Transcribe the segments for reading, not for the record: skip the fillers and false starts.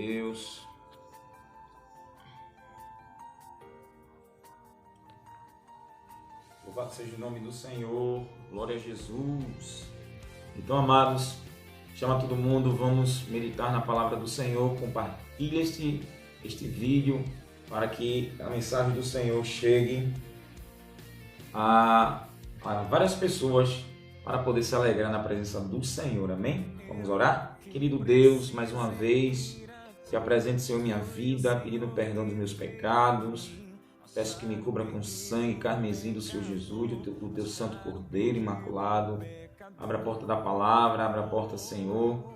Deus. Louvado seja o nome do Senhor. Glória a Jesus. Então, amados, chama todo mundo, vamos meditar na palavra do Senhor. Compartilha este vídeo para que a mensagem do Senhor chegue a várias pessoas para poder se alegrar na presença do Senhor. Amém? Vamos orar? Querido Deus, mais uma vez, se apresente, Senhor, minha vida, pedindo perdão dos meus pecados. Peço que me cubra com sangue carmesim do Senhor Jesus, do teu santo Cordeiro imaculado. Abra a porta da palavra, abra a porta, Senhor,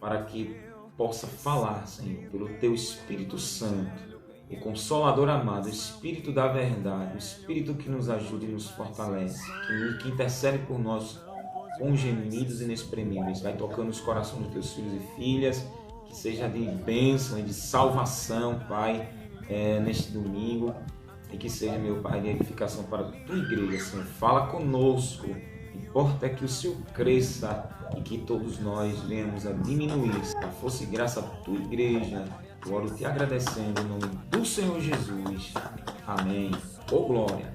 para que possa falar, Senhor, pelo teu Espírito Santo, o Consolador amado, o Espírito da verdade, o Espírito que nos ajuda e nos fortalece, que intercede por nós com gemidos inexprimíveis. Vai tocando os corações dos teus filhos e filhas, que seja de bênção e de salvação, Pai, neste domingo, e que seja, meu Pai, de edificação para a tua igreja, Senhor. Fala conosco, importa que o Senhor cresça e que todos nós venhamos a diminuir. A força e graça à tua igreja, eu oro te agradecendo em nome do Senhor Jesus. Amém. Oh, glória.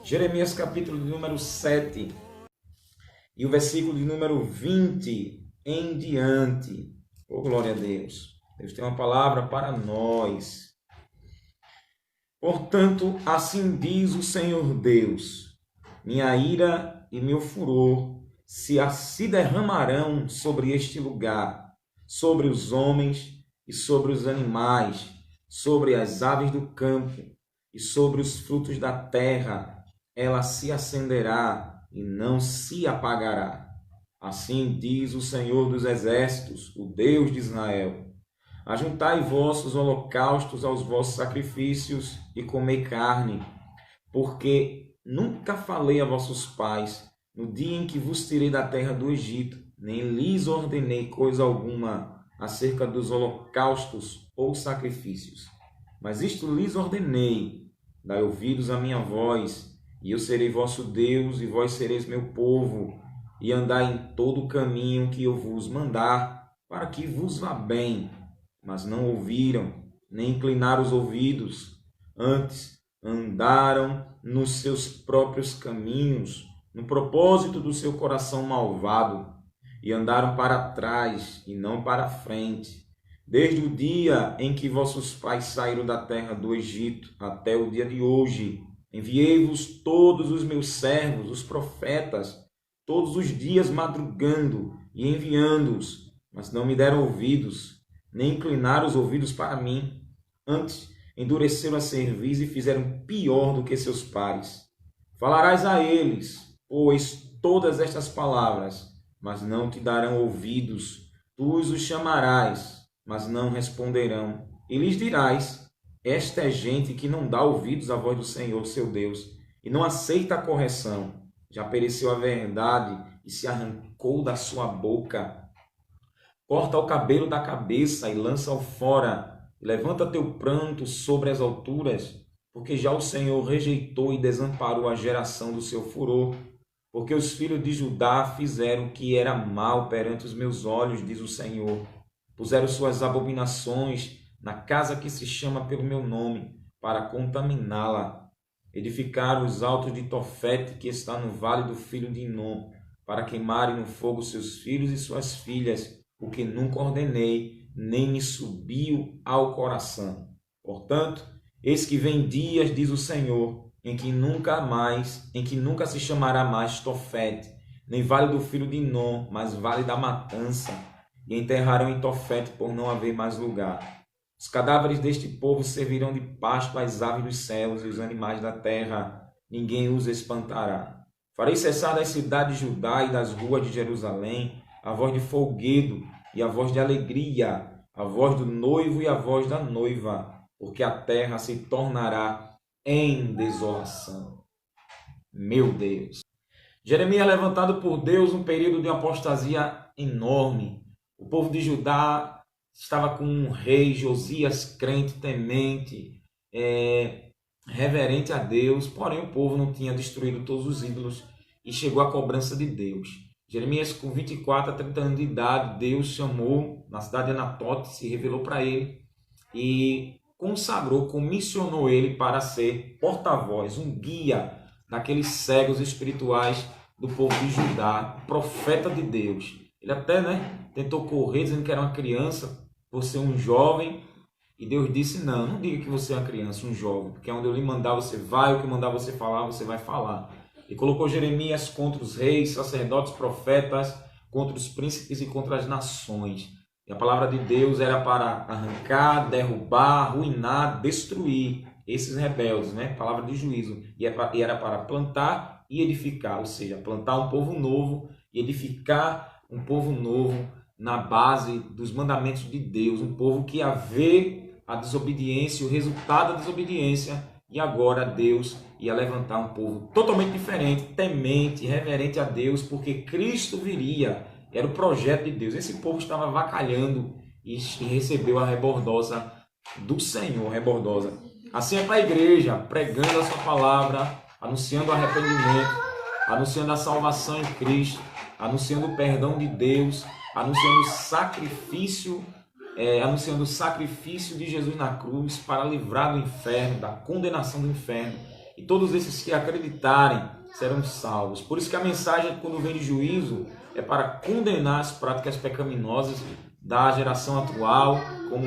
Jeremias capítulo de número 7 e o versículo de número 20 em diante. Oh, glória a Deus. Deus tem uma palavra para nós. Portanto, assim diz o Senhor Deus: minha ira e meu furor se derramarão sobre este lugar, sobre os homens e sobre os animais, sobre as aves do campo e sobre os frutos da terra. Ela se acenderá e não se apagará. Assim diz o Senhor dos Exércitos, o Deus de Israel: ajuntai vossos holocaustos aos vossos sacrifícios e comei carne, porque nunca falei a vossos pais no dia em que vos tirei da terra do Egito, nem lhes ordenei coisa alguma acerca dos holocaustos ou sacrifícios. Mas isto lhes ordenei: dai ouvidos à minha voz, e eu serei vosso Deus, e vós sereis meu povo, e andai em todo o caminho que eu vos mandar, para que vos vá bem. Mas não ouviram, nem inclinaram os ouvidos, antes andaram nos seus próprios caminhos, no propósito do seu coração malvado, e andaram para trás e não para frente, desde o dia em que vossos pais saíram da terra do Egito até o dia de hoje. Enviei-vos todos os meus servos, os profetas, todos os dias madrugando e enviando-os, mas não me deram ouvidos, nem inclinaram os ouvidos para mim. Antes, endureceram a cerviz e fizeram pior do que seus pais. Falarás a eles, pois, todas estas palavras, mas não te darão ouvidos. Tu os chamarás, mas não responderão. E lhes dirás: esta é gente que não dá ouvidos à voz do Senhor, seu Deus, e não aceita a correção. Já pereceu a verdade e se arrancou da sua boca. Corta o cabelo da cabeça e lança-o fora. Levanta teu pranto sobre as alturas, porque já o Senhor rejeitou e desamparou a geração do seu furor. Porque os filhos de Judá fizeram o que era mal perante os meus olhos, diz o Senhor. Puseram suas abominações na casa que se chama pelo meu nome, para contaminá-la. Edificaram os altos de Tofete, que está no vale do filho de Inom, para queimarem no fogo seus filhos e suas filhas, o que nunca ordenei, nem me subiu ao coração. Portanto, eis que vem dias, diz o Senhor, em que nunca se chamará mais Tofete, nem vale do filho de Inom, mas vale da matança, e enterrarão em Tofete por não haver mais lugar. Os cadáveres deste povo servirão de pasto às aves dos céus e os animais da terra, ninguém os espantará. Farei cessar das cidades de Judá e das ruas de Jerusalém a voz de folguedo e a voz de alegria, a voz do noivo e a voz da noiva, porque a terra se tornará em desolação. Meu Deus! Jeremias é levantado por Deus num período de uma apostasia enorme. O povo de Judá estava com um rei, Josias, crente, temente, reverente a Deus, porém o povo não tinha destruído todos os ídolos e chegou a cobrança de Deus. Jeremias, com 24 a 30 anos de idade, Deus chamou na cidade de Anatote, se revelou para ele e consagrou, comissionou ele para ser porta-voz, um guia daqueles cegos espirituais do povo de Judá, profeta de Deus. Ele até tentou correr dizendo que era uma criança, por ser um jovem, e Deus disse, não diga que você é uma criança, um jovem, porque onde eu lhe mandar você vai, o que mandar você falar, você vai falar. E colocou Jeremias contra os reis, sacerdotes, profetas, contra os príncipes e contra as nações. E a palavra de Deus era para arrancar, derrubar, arruinar, destruir esses rebeldes, palavra de juízo. E era para plantar e edificar, ou seja, plantar um povo novo e edificar um povo novo na base dos mandamentos de Deus. Um povo que ia ver a desobediência, o resultado da desobediência, e agora Deus ia levantar um povo totalmente diferente, temente, reverente a Deus, porque Cristo viria. Era o projeto de Deus. Esse povo estava avacalhando e recebeu a rebordosa do Senhor, rebordosa. Assim é para a igreja, pregando a sua palavra, anunciando o arrependimento, anunciando a salvação em Cristo, anunciando o perdão de Deus, anunciando o sacrifício de Jesus na cruz para livrar do inferno, da condenação do inferno. E todos esses que acreditarem serão salvos. Por isso que a mensagem, quando vem de juízo, é para condenar as práticas pecaminosas da geração atual, como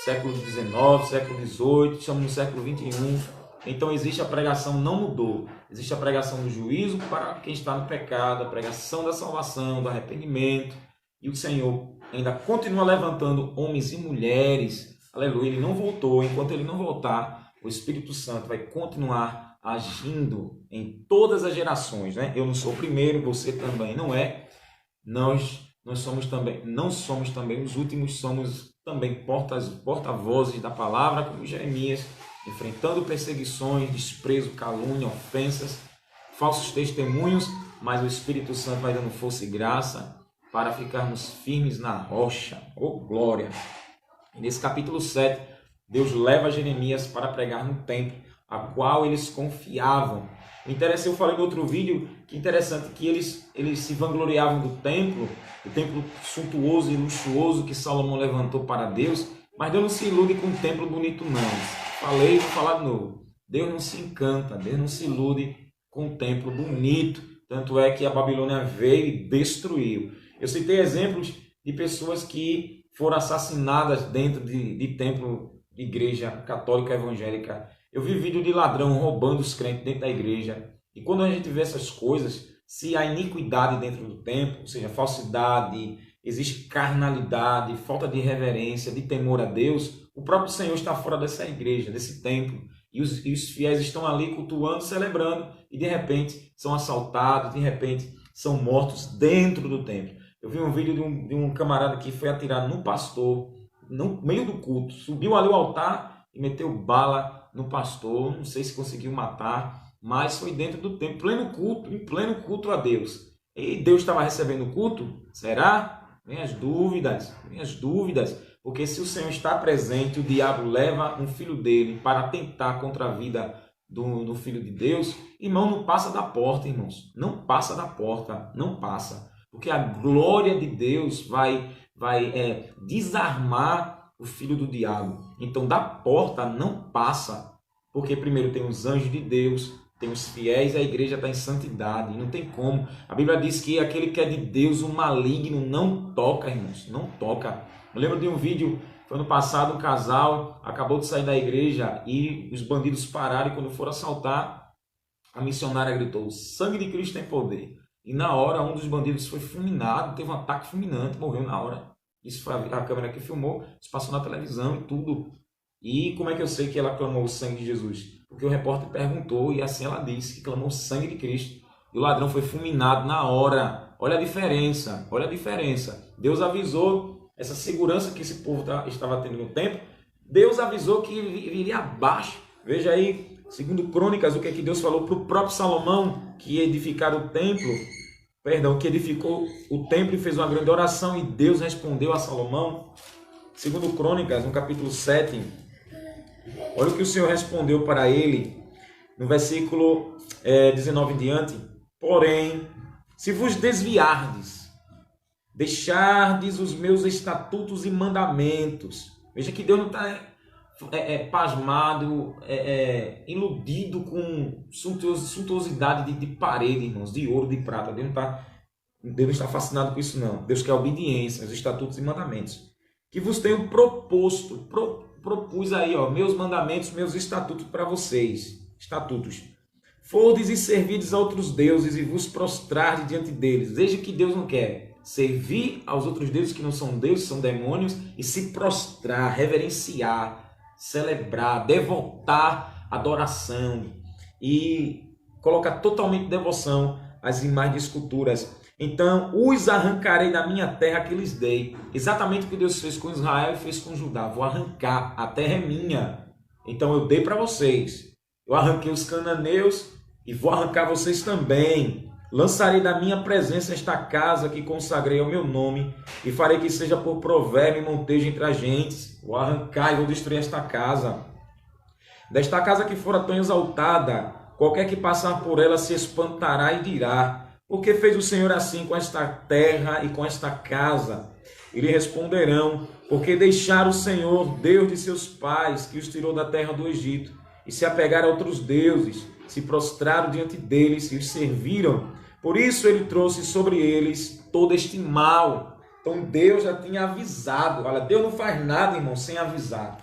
século XIX, século XVIII, estamos no século XXI. Então existe a pregação, não mudou. Existe a pregação do juízo para quem está no pecado, a pregação da salvação, do arrependimento. E o Senhor ainda continua levantando homens e mulheres. Aleluia, Ele não voltou. Enquanto Ele não voltar, o Espírito Santo vai continuar agindo em todas as gerações. Eu não sou o primeiro, você também não é. Nós não somos também os últimos, somos também porta-vozes da palavra, como Jeremias, enfrentando perseguições, desprezo, calúnia, ofensas, falsos testemunhos, mas o Espírito Santo vai dando força e graça para ficarmos firmes na rocha. Oh, glória! E nesse capítulo 7, Deus leva Jeremias para pregar no templo, a qual eles confiavam. O interessante, eu falei no outro vídeo, que interessante que eles se vangloriavam do templo, o templo suntuoso e luxuoso que Salomão levantou para Deus, mas Deus não se ilude com um templo bonito não. Falei, vou falar de novo. Deus não se encanta, Deus não se ilude com um templo bonito. Tanto é que a Babilônia veio e destruiu. Eu citei exemplos de pessoas que foram assassinadas dentro de templo de igreja católica evangélica. Eu vi vídeo de ladrão roubando os crentes dentro da igreja. E quando a gente vê essas coisas, se há iniquidade dentro do templo, ou seja, falsidade, existe carnalidade, falta de reverência, de temor a Deus, o próprio Senhor está fora dessa igreja, desse templo. E os fiéis estão ali cultuando, celebrando, e de repente são assaltados, de repente são mortos dentro do templo. Eu vi um vídeo de um camarada que foi atirado no pastor, no meio do culto, subiu ali o altar e meteu bala no pastor, não sei se conseguiu matar, mas foi dentro do templo, em pleno culto a Deus. E Deus estava recebendo o culto? Será? Vem as dúvidas, porque se o Senhor está presente, o diabo leva um filho dele para atentar contra a vida do Filho de Deus, irmão, não passa da porta, irmãos, não passa da porta, não passa, porque a glória de Deus vai desarmar o filho do diabo. Então da porta não passa, porque primeiro tem os anjos de Deus, tem os fiéis, a igreja está em santidade, não tem como. A Bíblia diz que aquele que é de Deus, o maligno, não toca, irmãos, não toca. Eu lembro de um vídeo, foi ano passado, um casal acabou de sair da igreja e os bandidos pararam, e quando foram assaltar, a missionária gritou: "O sangue de Cristo tem poder". E na hora, um dos bandidos foi fulminado, teve um ataque fulminante, morreu na hora. Isso foi a câmera que filmou, isso passou na televisão e tudo. E como é que eu sei que ela clamou o sangue de Jesus? Porque o repórter perguntou e assim ela disse que clamou o sangue de Cristo. E o ladrão foi fulminado na hora. Olha a diferença, olha a diferença. Deus avisou essa segurança que esse povo estava tendo no templo. Deus avisou que viria abaixo. Veja aí, segundo Crônicas, o que é que Deus falou para o próprio Salomão, que edificou o templo e fez uma grande oração, e Deus respondeu a Salomão. Segundo Crônicas, no capítulo 7, olha o que o Senhor respondeu para ele, no versículo 19 em diante. Porém, Se vos desviardes, deixardes os meus estatutos e mandamentos. Veja que Deus não está pasmado, iludido com suntuosidade de parede, irmãos, de ouro, de prata. Deus não está fascinado com isso, não. Deus quer obediência aos estatutos e mandamentos. Que vos tenho proposto, propus aí, ó, meus mandamentos, meus estatutos para vocês. Estatutos. Fordes e servides a outros deuses e vos prostrardes diante deles. Veja que Deus não quer servir aos outros deuses que não são deuses, são demônios, e se prostrar, reverenciar, celebrar, devotar adoração e colocar totalmente devoção às imagens de esculturas. Então, os arrancarei da minha terra que lhes dei. Exatamente o que Deus fez com Israel e fez com Judá. Vou arrancar, a terra é minha. Então eu dei para vocês. Eu arranquei os cananeus e vou arrancar vocês também. Lançarei da minha presença esta casa que consagrei ao meu nome e farei que seja por provérbio e montejo entre as gentes. Vou arrancar e vou destruir esta casa. Desta casa que fora tão exaltada, qualquer que passar por ela se espantará e dirá: por que fez o Senhor assim com esta terra e com esta casa? E lhe responderão: porque deixaram o Senhor, Deus de seus pais, que os tirou da terra do Egito, e se apegaram a outros deuses, se prostraram diante deles e os serviram. Por isso ele trouxe sobre eles todo este mal. Então Deus já tinha avisado. Olha, Deus não faz nada, irmão, sem avisar.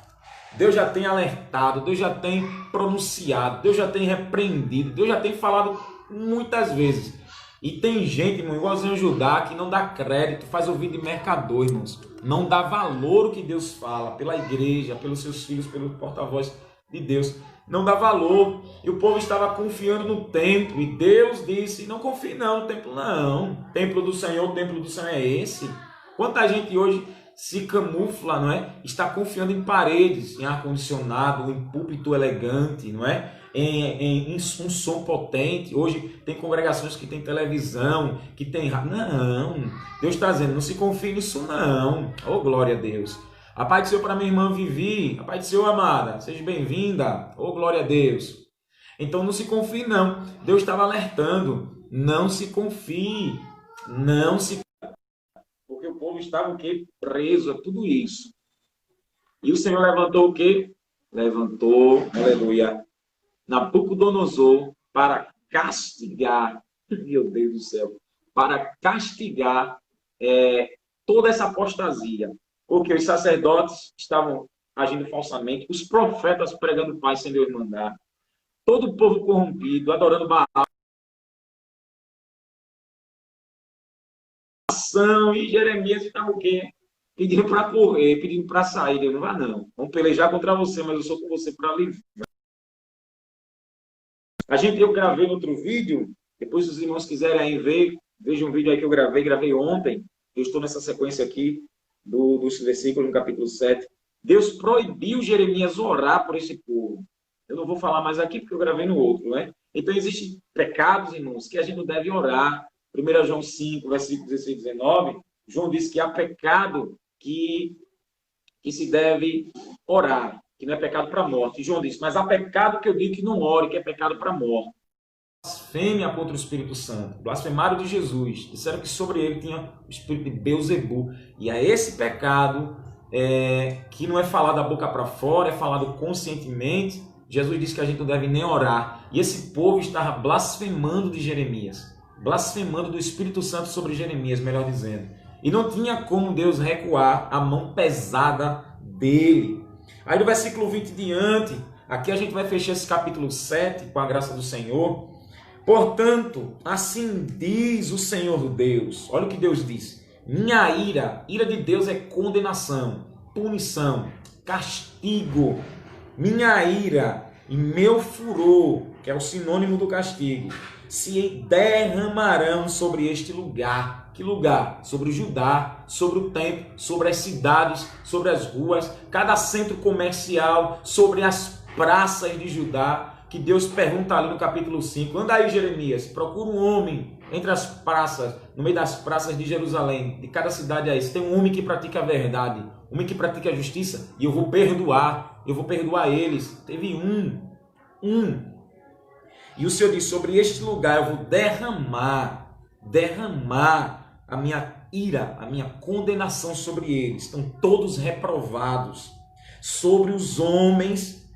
Deus já tem alertado, Deus já tem pronunciado, Deus já tem repreendido, Deus já tem falado muitas vezes. E tem gente, irmão, igualzinho Judá, que não dá crédito, faz ouvido de mercador, irmãos. Não dá valor o que Deus fala pela igreja, pelos seus filhos, pelo porta-voz de Deus. Não dá valor. E o povo estava confiando no templo. E Deus disse: não confie não no templo não. O templo do Senhor é esse. Quanta gente hoje se camufla, não é? Está confiando em paredes, em ar-condicionado, em púlpito elegante, não é? Em um som potente. Hoje tem congregações que tem televisão, que tem... Não, Deus está dizendo, não se confie nisso não. Oh, glória a Deus. A paz do Senhor para minha irmã Vivi. A paz do Senhor, amada. Seja bem-vinda. Oh, glória a Deus. Então não se confie não. Deus estava alertando. Não se confie. Não se... Porque o povo estava o quê? Preso a tudo isso. E o Senhor levantou o quê? Levantou, aleluia, Nabucodonosor para castigar, meu Deus do céu, para castigar toda essa apostasia. Porque os sacerdotes estavam agindo falsamente, os profetas pregando paz sem Deus mandar, todo o povo corrompido, adorando Baal, e Jeremias estava o quê? Pedindo para correr, pedindo para sair. Deus não vai não. Vamos pelejar contra você, mas eu sou com você para livrar. Eu gravei outro vídeo, depois se os irmãos quiserem aí ver, vejam um vídeo aí que eu gravei ontem. Eu estou nessa sequência aqui dos versículos no capítulo 7. Deus proibiu Jeremias orar por esse povo. Eu não vou falar mais aqui porque eu gravei no outro, né? Então existem pecados, irmãos, que a gente não deve orar. 1 João 5, versículos 16 e 19, João diz que há pecado que se deve orar, que não é pecado para a morte. E João diz, mas há pecado que eu digo que não ore, que é pecado para a morte. Blasfêmia contra o Espírito Santo, blasfemaram de Jesus, disseram que sobre ele tinha o espírito de Beelzebul. E é esse pecado que não é falado da boca para fora, é falado conscientemente. Jesus disse que a gente não deve nem orar. E esse povo estava blasfemando de Jeremias. Blasfemando do Espírito Santo sobre Jeremias, melhor dizendo. E não tinha como Deus recuar a mão pesada dele. Aí do versículo 20 diante, aqui a gente vai fechar esse capítulo 7 com a graça do Senhor. Portanto, assim diz o Senhor Deus. Olha o que Deus diz. Minha ira de Deus é condenação, punição, castigo. Minha ira e meu furor, que é o sinônimo do castigo, se derramarão sobre este lugar. Que lugar? Sobre o Judá, sobre o templo, sobre as cidades, sobre as ruas, cada centro comercial, sobre as praças de Judá, que Deus pergunta ali no capítulo 5. Anda aí, Jeremias, procura um homem entre as praças, no meio das praças de Jerusalém, de cada cidade aí. Se tem um homem que pratica a verdade, um homem que pratica a justiça, e eu vou perdoar eles. Teve um. E o Senhor diz, sobre este lugar eu vou derramar derramar a minha ira, a minha condenação sobre eles. Estão todos reprovados, sobre os homens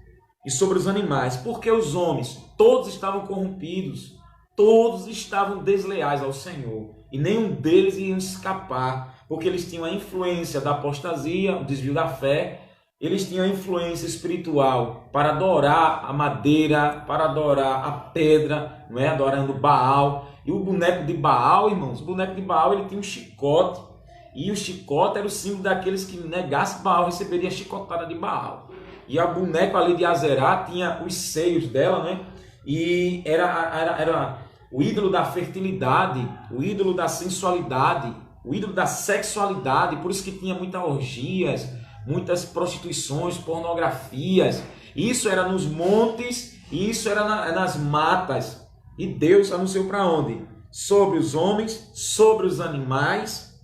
e sobre os animais. Porque os homens, todos estavam corrompidos, todos estavam desleais ao Senhor, e nenhum deles ia escapar, porque eles tinham a influência da apostasia, o desvio da fé. Eles tinham a influência espiritual para adorar a madeira, para adorar a pedra, não é? Adorando Baal. E o boneco de Baal, irmãos, o boneco de Baal, ele tinha um chicote, e o chicote era o símbolo daqueles que negassem Baal, receberia a chicotada de Baal. E a boneca ali de Azerá tinha os seios dela, né? E era o ídolo da fertilidade, o ídolo da sensualidade, o ídolo da sexualidade, por isso que tinha muitas orgias, muitas prostituições, pornografias. Isso era nos montes, isso era nas matas. E Deus anunciou para onde? Sobre os homens, sobre os animais,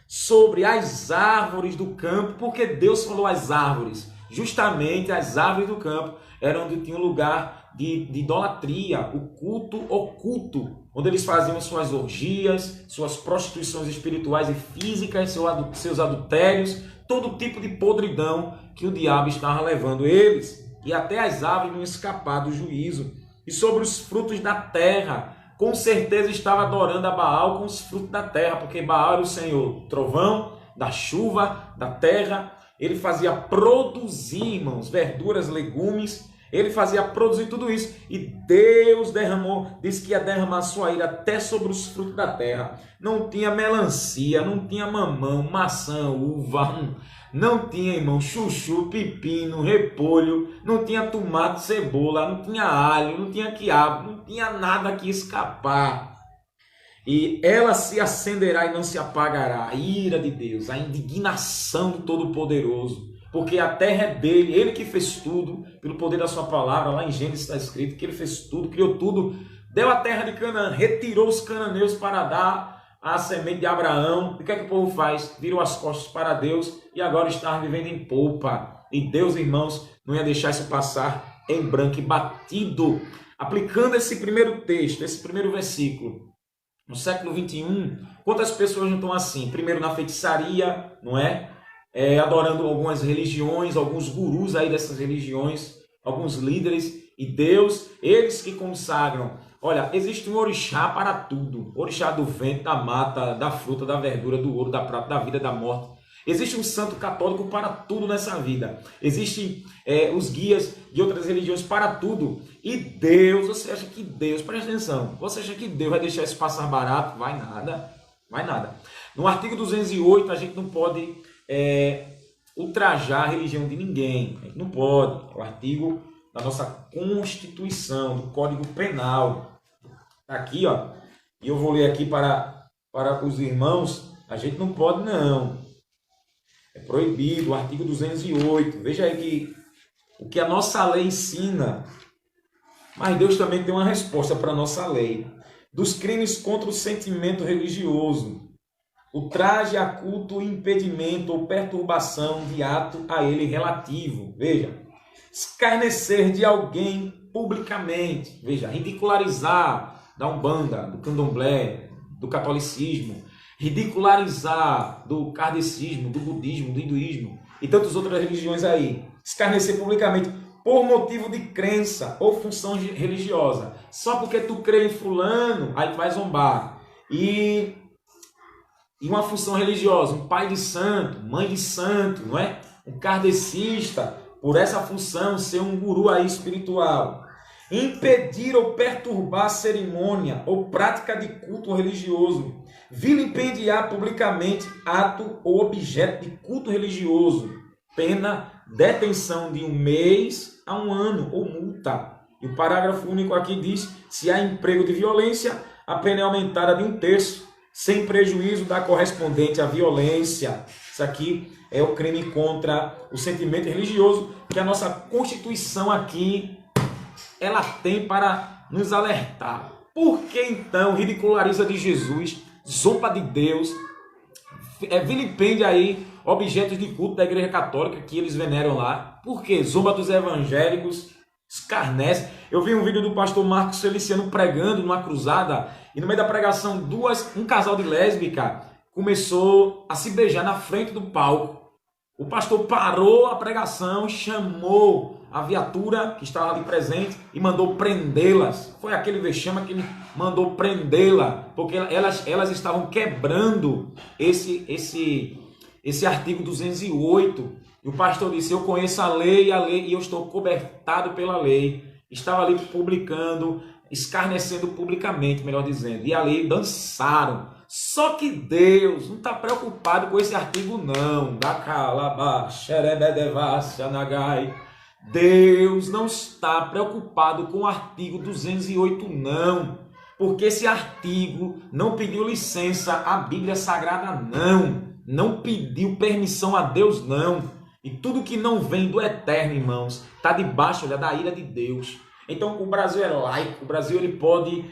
sobre as árvores do campo, porque Deus falou as árvores. Justamente as árvores do campo eram onde tinha um lugar de idolatria, o culto oculto, onde eles faziam suas orgias, suas prostituições espirituais e físicas, seus adultérios, todo tipo de podridão que o diabo estava levando eles. E até as árvores não iam escapar do juízo. E sobre os frutos da terra, com certeza estava adorando a Baal com os frutos da terra, porque Baal era o Senhor trovão, da chuva, da terra. Ele fazia produzir, irmãos, verduras, legumes. Ele fazia produzir tudo isso. E Deus disse que ia derramar sua ira até sobre os frutos da terra. Não tinha melancia, não tinha mamão, maçã, uva, não tinha, irmão, chuchu, pepino, repolho, não tinha tomate, cebola, não tinha alho, não tinha quiabo, não tinha nada que escapar. E ela se acenderá e não se apagará. A ira de Deus, a indignação do Todo-Poderoso. Porque a terra é dele, ele que fez tudo, pelo poder da sua palavra. Lá em Gênesis está escrito que ele fez tudo, criou tudo, deu a terra de Canaã, retirou os cananeus para dar a semente de Abraão. E o que é que o povo faz? Virou as costas para Deus e agora está vivendo em polpa. E Deus, irmãos, não ia deixar isso passar em branco e batido. Aplicando esse primeiro texto, esse primeiro versículo, no século 21, quantas pessoas não estão assim? Primeiro na feitiçaria, não é? Adorando algumas religiões, alguns gurus aí dessas religiões, alguns líderes, e Deus, eles que consagram. Olha, existe um orixá para tudo, orixá do vento, da mata, da fruta, da verdura, do ouro, da prata, da vida, da morte. Existe um santo católico para tudo nessa vida. Existem os guias de outras religiões para tudo. E Deus, você acha que Deus, presta atenção, você acha que Deus vai deixar isso passar barato? Vai nada, vai nada. No artigo 208, a gente não pode ultrajar a religião de ninguém. A gente não pode. É o artigo da nossa Constituição, do Código Penal. Tá aqui, ó. E eu vou ler aqui para os irmãos. A gente não pode, não. É proibido, o artigo 208. Veja aí o que a nossa lei ensina. Mas Deus também tem uma resposta para a nossa lei. Dos crimes contra o sentimento religioso. Ultraje a culto, impedimento ou perturbação de ato a ele relativo. Veja. Escarnecer de alguém publicamente. Veja. Ridicularizar da Umbanda, do Candomblé, do catolicismo. Ridicularizar do kardecismo, do budismo, do hinduísmo e tantas outras religiões aí. Escarnecer publicamente por motivo de crença ou função religiosa. Só porque tu crê em fulano, aí tu vai zombar. E uma função religiosa, um pai de santo, mãe de santo, não é? Um kardecista, por essa função, ser um guru aí espiritual. Impedir ou perturbar a cerimônia ou prática de culto religioso. Vilipendiar publicamente ato ou objeto de culto religioso. Pena, detenção de 1 mês a 1 ano ou multa. E o parágrafo único aqui diz, se há emprego de violência, a pena é aumentada de 1/3, sem prejuízo da correspondente à violência. Isso aqui é o crime contra o sentimento religioso que a nossa Constituição aqui ela tem para nos alertar. Por que então ridiculariza de Jesus, zomba de Deus, vilipende aí objetos de culto da Igreja Católica que eles veneram lá? Por que zomba dos evangélicos, escarnece. Eu vi um vídeo do pastor Marcos Feliciano pregando numa cruzada, e no meio da pregação, um casal de lésbica começou a se beijar na frente do palco. O pastor parou a pregação, chamou a viatura que estava ali presente e mandou prendê-las. Foi aquele vexame que ele mandou prendê-la, porque elas estavam quebrando esse artigo 208. E o pastor disse: eu conheço a lei e eu estou cobertado pela lei. Estava ali publicando, escarnecendo publicamente, melhor dizendo. E ali dançaram. Só que Deus não está preocupado com esse artigo, não. Deus não está preocupado com o artigo 208, não. Porque esse artigo não pediu licença à Bíblia Sagrada, não. Não pediu permissão a Deus, não. E tudo que não vem do eterno, irmãos, está debaixo da ira de Deus. Então o Brasil é laico, o Brasil ele pode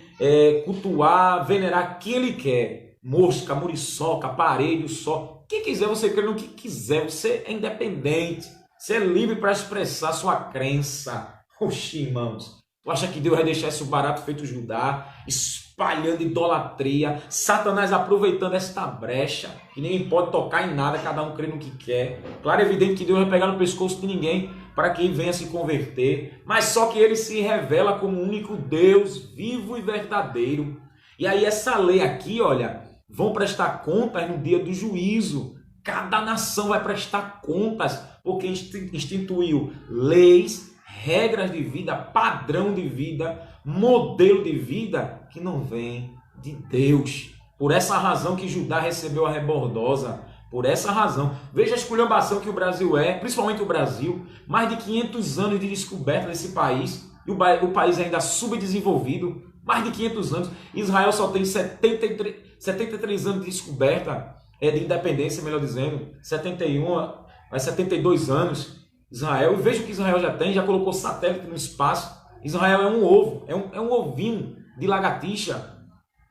cultuar, venerar quem ele quer. Mosca, muriçoca, aparelho, só. Quem quiser, você crê no que quiser. Você é independente. Você é livre para expressar sua crença. Oxi, irmãos. Tu acha que Deus vai deixar isso barato feito Judá? Espalhando idolatria. Satanás aproveitando esta brecha. Que ninguém pode tocar em nada, cada um crê no que quer. Claro, é evidente que Deus vai pegar no pescoço de ninguém para que ele venha se converter. Mas só que ele se revela como o único Deus vivo e verdadeiro. E aí essa lei aqui, olha, vão prestar contas no dia do juízo. Cada nação vai prestar contas, porque instituiu leis, regras de vida, padrão de vida, modelo de vida que não vem de Deus. Por essa razão que Judá recebeu a rebordosa. Por essa razão. Veja a esculhambação que o Brasil é, principalmente o Brasil. Mais de 500 anos de descoberta desse país. E o país ainda subdesenvolvido. Mais de 500 anos. Israel só tem 73 anos de descoberta, de independência, melhor dizendo. 72 anos. Israel, e veja o que Israel já tem, já colocou satélite no espaço. Israel é um ovo, é um ovinho de lagartixa.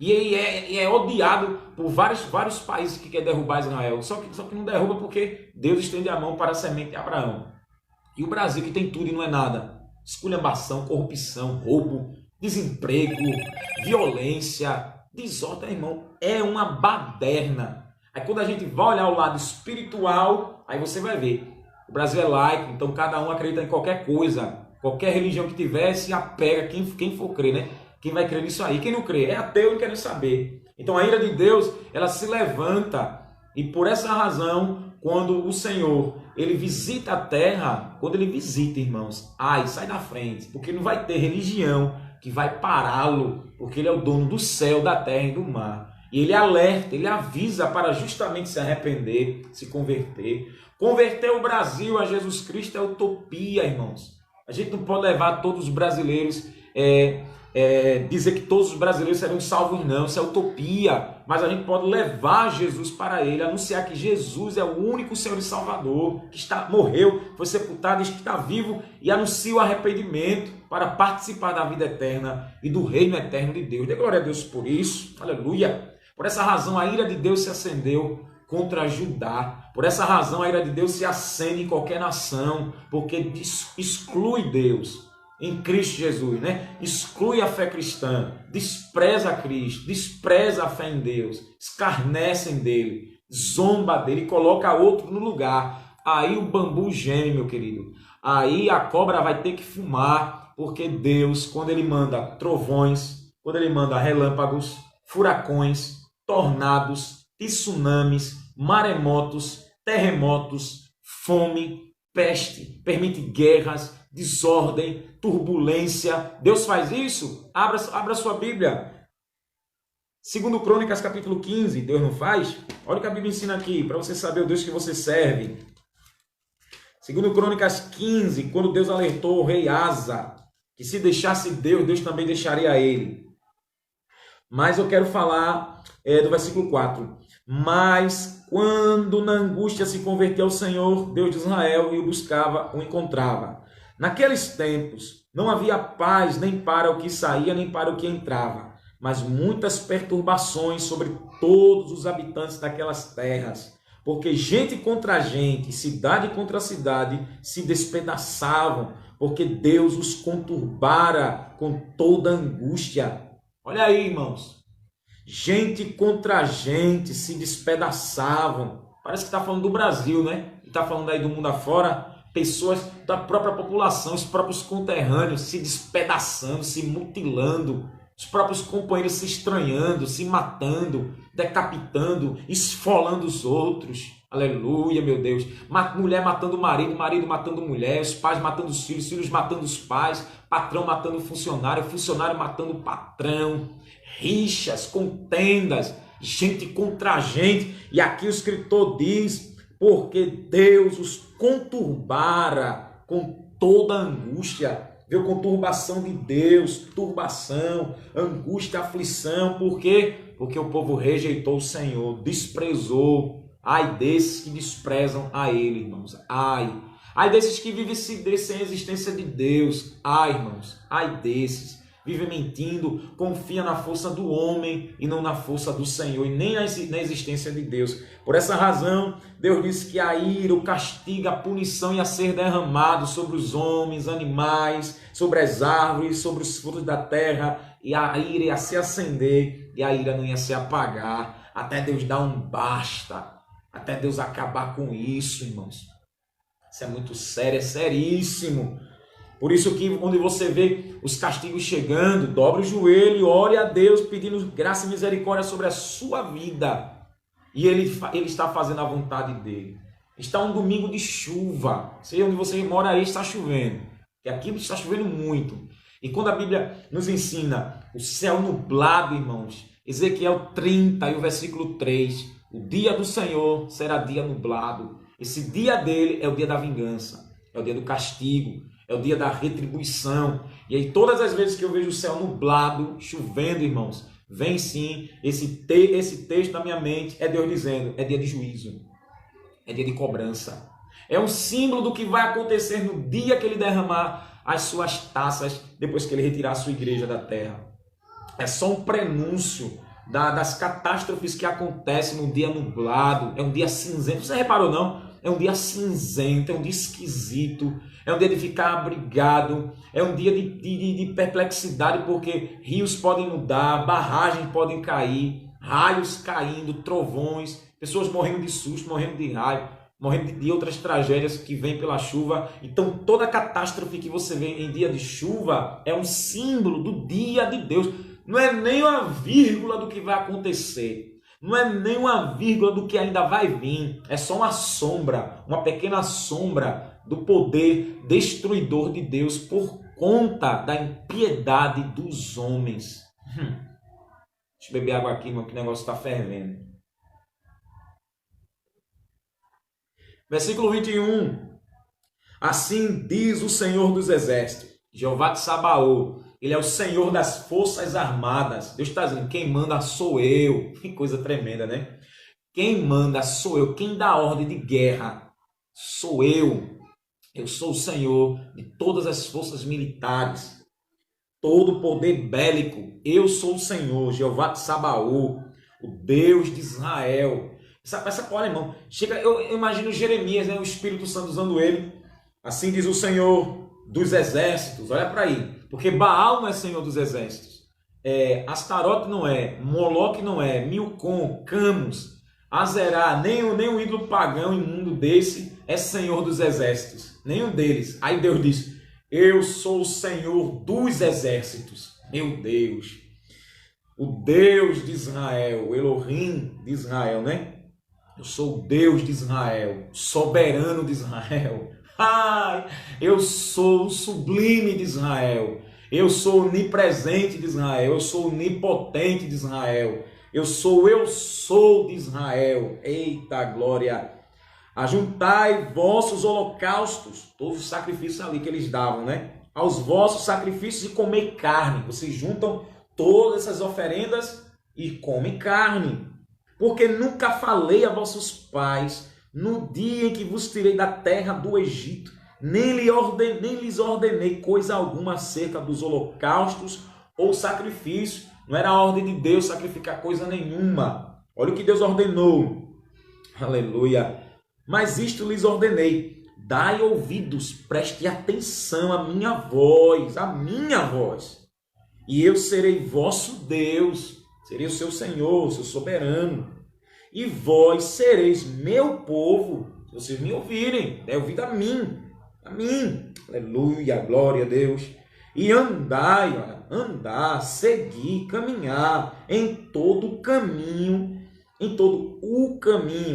E é odiado por vários países que querem derrubar Israel. Só que não derruba porque Deus estende a mão para a semente de Abraão. E o Brasil, que tem tudo e não é nada. Esculhambação, corrupção, roubo, desemprego, violência, desordem, irmão. É uma baderna. Aí quando a gente vai olhar o lado espiritual, aí você vai ver. O Brasil é laico, então cada um acredita em qualquer coisa. Qualquer religião que tiver, se apega quem for crer, né? Quem vai crer nisso aí? Quem não crê é ateu e não quer nem saber. Então a ira de Deus, ela se levanta. E por essa razão, quando o Senhor, ele visita a terra, quando ele visita, irmãos, sai da frente. Porque não vai ter religião que vai pará-lo. Porque ele é o dono do céu, da terra e do mar. E ele alerta, ele avisa para justamente se arrepender, se converter. Converter o Brasil a Jesus Cristo é utopia, irmãos. A gente não pode levar todos os brasileiros, dizer que todos os brasileiros serão salvos, não. Isso é utopia. Mas a gente pode levar Jesus para ele, anunciar que Jesus é o único Senhor e Salvador, que morreu, foi sepultado, que está vivo, e anuncia o arrependimento para participar da vida eterna e do reino eterno de Deus. Dê glória a Deus por isso. Aleluia. Por essa razão, a ira de Deus se acendeu contra Judá. Por essa razão, a ira de Deus se acende em qualquer nação, porque exclui Deus em Cristo Jesus, né? Exclui a fé cristã, despreza Cristo, despreza a fé em Deus, escarnecem dele, zomba dele, coloca outro no lugar. Aí o bambu geme, meu querido. Aí a cobra vai ter que fumar, porque Deus, quando ele manda trovões, quando ele manda relâmpagos, furacões, tornados, tsunamis, maremotos, terremotos, fome, peste, permite guerras, desordem, turbulência. Deus faz isso? Abra sua Bíblia. Segundo Crônicas, capítulo 15, Deus não faz? Olha o que a Bíblia ensina aqui, para você saber o Deus que você serve. Segundo Crônicas 15, quando Deus alertou o rei Asa, que se deixasse Deus, Deus também deixaria ele. Mas eu quero falar do versículo 4. Mas quando na angústia se converteu ao Senhor, Deus de Israel, e o buscava, o encontrava. Naqueles tempos não havia paz nem para o que saía, nem para o que entrava, mas muitas perturbações sobre todos os habitantes daquelas terras, porque gente contra gente, cidade contra cidade, se despedaçavam, porque Deus os conturbara com toda angústia. Olha aí, irmãos. Gente contra gente se despedaçavam. Parece que está falando do Brasil, né? Está falando aí do mundo afora. Pessoas da própria população, os próprios conterrâneos se despedaçando, se mutilando. Os próprios companheiros se estranhando, se matando, decapitando, esfolando os outros. Aleluia, meu Deus. Mulher matando o marido, marido matando mulher, os pais matando os filhos, filhos matando os pais, patrão matando funcionário, funcionário matando o patrão. Rixas, contendas, gente contra gente. E aqui o escritor diz, porque Deus os conturbara com toda angústia. Viu? Conturbação de Deus, turbação, angústia, aflição. Por quê? Porque o povo rejeitou o Senhor, desprezou. Ai desses que desprezam a Ele, irmãos. Ai desses que vivem sem a existência de Deus. Ai, irmãos, ai desses. Vive mentindo, confia na força do homem e não na força do Senhor, e nem na existência de Deus. Por essa razão, Deus disse que a ira, o castigo, a punição ia ser derramado sobre os homens, animais, sobre as árvores, sobre os frutos da terra, e a ira ia se acender, e a ira não ia se apagar, até Deus dar um basta, até Deus acabar com isso, irmãos. Isso é muito sério, é seríssimo. Por isso que quando você vê os castigos chegando, dobre o joelho e ore a Deus pedindo graça e misericórdia sobre a sua vida. E Ele está fazendo a vontade dEle. Está um domingo de chuva. Sei onde você mora aí está chovendo. Que aqui está chovendo muito. E quando a Bíblia nos ensina o céu nublado, irmãos, Ezequiel 30 e o versículo 3, o dia do Senhor será dia nublado. Esse dia dele é o dia da vingança, é o dia do castigo. É o dia da retribuição. E aí todas as vezes que eu vejo o céu nublado, chovendo, irmãos, vem sim esse texto na minha mente, é Deus dizendo, é dia de juízo, é dia de cobrança. É um símbolo do que vai acontecer no dia que Ele derramar as suas taças, depois que Ele retirar a sua igreja da terra. É só um prenúncio das catástrofes que acontecem no dia nublado. É um dia cinzento. Você reparou, não? É um dia cinzento, é um dia esquisito, é um dia de ficar abrigado, é um dia de perplexidade, porque rios podem mudar, barragens podem cair, raios caindo, trovões, pessoas morrendo de susto, morrendo de raio, morrendo de outras tragédias que vêm pela chuva. Então toda catástrofe que você vê em dia de chuva é um símbolo do dia de Deus. Não é nem uma vírgula do que vai acontecer. Não é nem uma vírgula do que ainda vai vir. É só uma sombra, uma pequena sombra do poder destruidor de Deus por conta da impiedade dos homens. Deixa eu beber água aqui, irmão, que o negócio está fervendo. Versículo 21. Assim diz o Senhor dos Exércitos, Jeová de Sabaoth. Ele é o Senhor das forças armadas. Deus está dizendo, quem manda sou eu. Que coisa tremenda, né? Quem manda sou eu. Quem dá ordem de guerra sou eu. Eu sou o Senhor de todas as forças militares. Todo poder bélico. Eu sou o Senhor, Jeová de Sabaoth, o Deus de Israel. Olha, irmão, eu imagino Jeremias, né? O Espírito Santo usando ele. Assim diz o Senhor dos Exércitos. Olha para aí. Porque Baal não é Senhor dos Exércitos. Astarote não é. Moloque não é. Milcom, Camus, Azerá, nem o ídolo pagão imundo desse é Senhor dos Exércitos. Nenhum deles. Aí Deus diz, eu sou o Senhor dos Exércitos. Meu Deus. O Deus de Israel. O Elohim de Israel, né? Eu sou o Deus de Israel. Soberano de Israel. Eu sou o sublime de Israel. Eu sou onipresente de Israel. Eu sou onipotente de Israel. Eu sou de Israel. Eita glória! Ajuntai vossos holocaustos, todos os sacrifícios ali que eles davam, né? Aos vossos sacrifícios e comei carne. Vocês juntam todas essas oferendas e comem carne. Porque nunca falei a vossos pais no dia em que vos tirei da terra do Egito, nem lhes ordenei coisa alguma acerca dos holocaustos ou sacrifícios. Não era a ordem de Deus sacrificar coisa nenhuma. Olha o que Deus ordenou. Aleluia. Mas isto lhes ordenei: Dai ouvidos, preste atenção à minha voz, e eu serei vosso Deus, serei o seu Senhor, seu soberano, e vós sereis meu povo, se vocês me ouvirem, der ouvido a mim, aleluia, glória a Deus, e andar, seguir, caminhar em todo o caminho,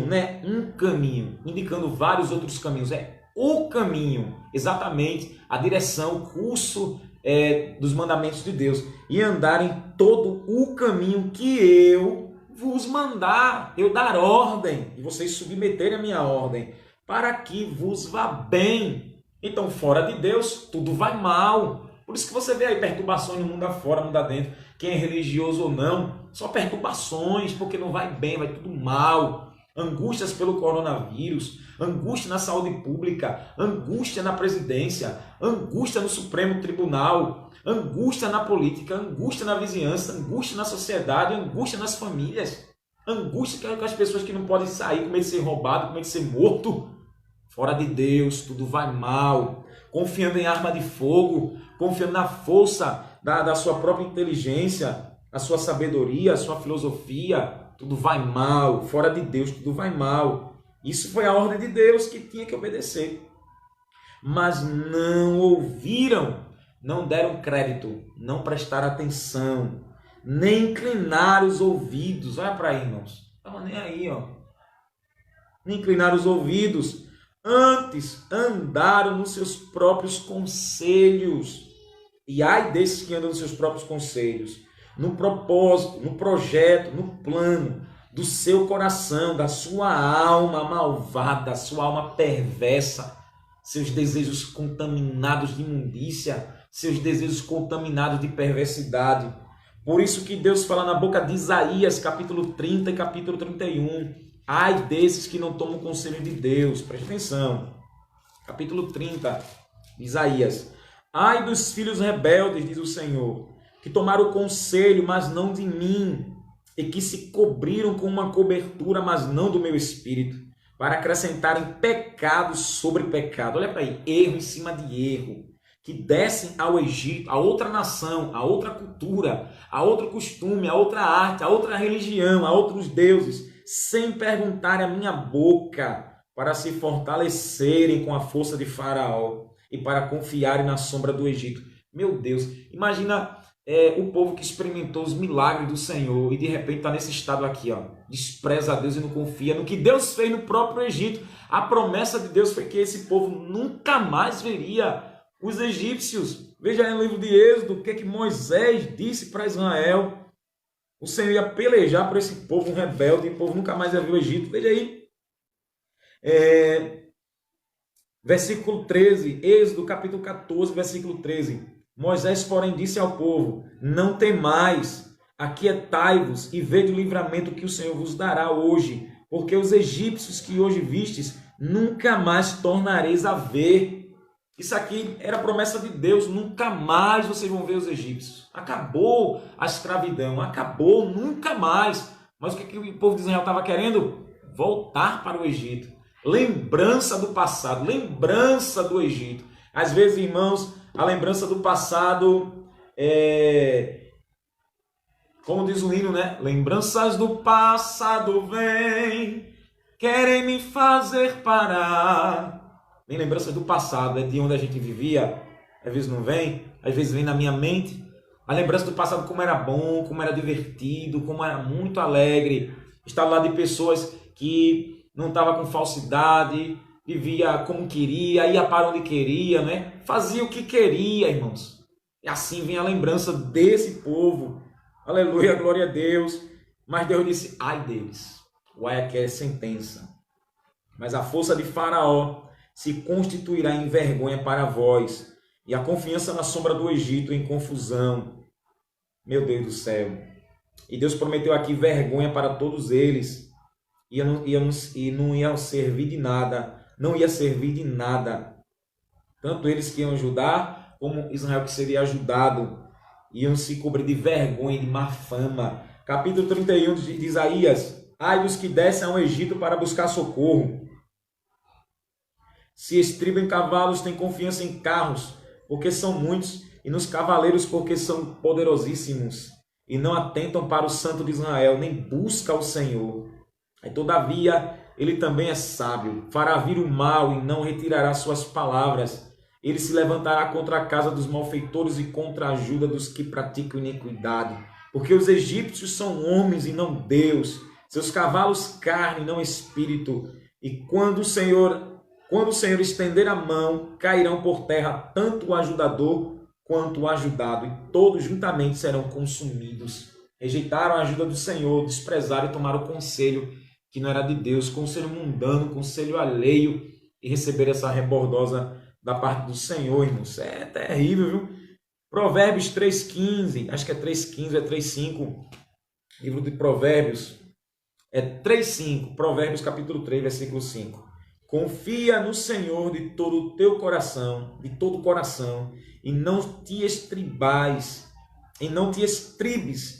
né? Um caminho, indicando vários outros caminhos, o caminho, exatamente a direção, o curso dos mandamentos de Deus, e andar em todo o caminho que eu vos mandar, eu dar ordem, e vocês submeterem a minha ordem, para que vos vá bem. Então, fora de Deus, tudo vai mal. Por isso que você vê aí perturbações no mundo afora, no mundo adentro. Quem é religioso ou não, só perturbações, porque não vai bem, vai tudo mal. Angústias pelo coronavírus, angústia na saúde pública, angústia na presidência, angústia no Supremo Tribunal, angústia na política, angústia na vizinhança, angústia na sociedade, angústia nas famílias, angústia com as pessoas que não podem sair, com medo de ser roubado, com medo de ser morto. Fora de Deus, tudo vai mal. Confiando em arma de fogo, confiando na força da sua própria inteligência, a sua sabedoria, a sua filosofia, tudo vai mal. Fora de Deus, tudo vai mal. Isso foi a ordem de Deus que tinha que obedecer. Mas não ouviram, não deram crédito, não prestaram atenção, nem inclinaram os ouvidos. Olha para aí, irmãos. Estava nem aí, ó. Nem inclinaram os ouvidos. Antes andaram nos seus próprios conselhos. E ai desses que andam nos seus próprios conselhos, no propósito, no projeto, no plano do seu coração, da sua alma malvada, da sua alma perversa, seus desejos contaminados de imundícia, seus desejos contaminados de perversidade. Por isso que Deus fala na boca de Isaías, capítulo 30 e capítulo 31, ai desses que não tomam o conselho de Deus. Preste atenção. Capítulo 30, Isaías. Ai dos filhos rebeldes, diz o Senhor, que tomaram o conselho, mas não de mim, e que se cobriram com uma cobertura, mas não do meu espírito, para acrescentarem pecado sobre pecado. Olha para aí, erro em cima de erro. Que descem ao Egito, a outra nação, a outra cultura, a outro costume, a outra arte, a outra religião, a outros deuses, sem perguntarem a minha boca, para se fortalecerem com a força de Faraó e para confiarem na sombra do Egito. Meu Deus, imagina o povo que experimentou os milagres do Senhor e de repente está nesse estado aqui, ó, despreza a Deus e não confia no que Deus fez no próprio Egito. A promessa de Deus foi que esse povo nunca mais veria os egípcios. Veja aí no livro de Êxodo o que Moisés disse para Israel. O Senhor ia pelejar por esse povo um rebelde, e o povo nunca mais ia ver o Egito. Veja aí. Versículo 13, Êxodo capítulo 14, versículo 13. Moisés, porém, disse ao povo: não temais, aquietai-vos e vede o livramento que o Senhor vos dará hoje, porque os egípcios que hoje vistes, nunca mais tornareis a ver. Isso aqui era a promessa de Deus, nunca mais vocês vão ver os egípcios. Acabou a escravidão, acabou, nunca mais. Mas o que o povo de Israel estava querendo? Voltar para o Egito. Lembrança do passado, lembrança do Egito. Às vezes, irmãos, a lembrança do passado como diz o hino, né? Lembranças do passado vêm, querem me fazer parar. Vem lembranças do passado, de onde a gente vivia. Às vezes não vem, às vezes vem na minha mente. A lembrança do passado, como era bom, como era divertido, como era muito alegre. Estar lá de pessoas que não estavam com falsidade, vivia como queria, ia para onde queria, né? Fazia o que queria, irmãos. E assim vem a lembrança desse povo. Aleluia, glória a Deus. Mas Deus disse, ai deles. O ai aqui é sentença. Mas a força de Faraó se constituirá em vergonha para vós, e a confiança na sombra do Egito em confusão. Meu Deus do céu. E Deus prometeu aqui vergonha para todos eles, e não ia servir de nada, não ia servir de nada. Tanto eles que iam ajudar, como Israel que seria ajudado, iam se cobrir de vergonha e de má fama. Capítulo 31 de Isaías. Ai dos que descem ao Egito para buscar socorro. Se estribam em cavalos, têm confiança em carros, porque são muitos, e nos cavaleiros, porque são poderosíssimos, e não atentam para o Santo de Israel, nem buscam o Senhor. Aí, todavia, ele também é sábio, fará vir o mal e não retirará suas palavras. Ele se levantará contra a casa dos malfeitores e contra a ajuda dos que praticam iniquidade. Porque os egípcios são homens e não Deus, seus cavalos carne, não espírito. E quando o Senhor estender a mão, cairão por terra tanto o ajudador quanto o ajudado, e todos juntamente serão consumidos. Rejeitaram a ajuda do Senhor, desprezaram e tomaram o conselho que não era de Deus, conselho mundano, conselho alheio, e receberam essa rebordosa da parte do Senhor, irmãos. É terrível, viu? Provérbios 3,15, acho que é 3,15, é 3,5, livro de Provérbios, é 3,5, Provérbios capítulo 3, versículo 5. Confia no Senhor de todo o teu coração, e não te estribes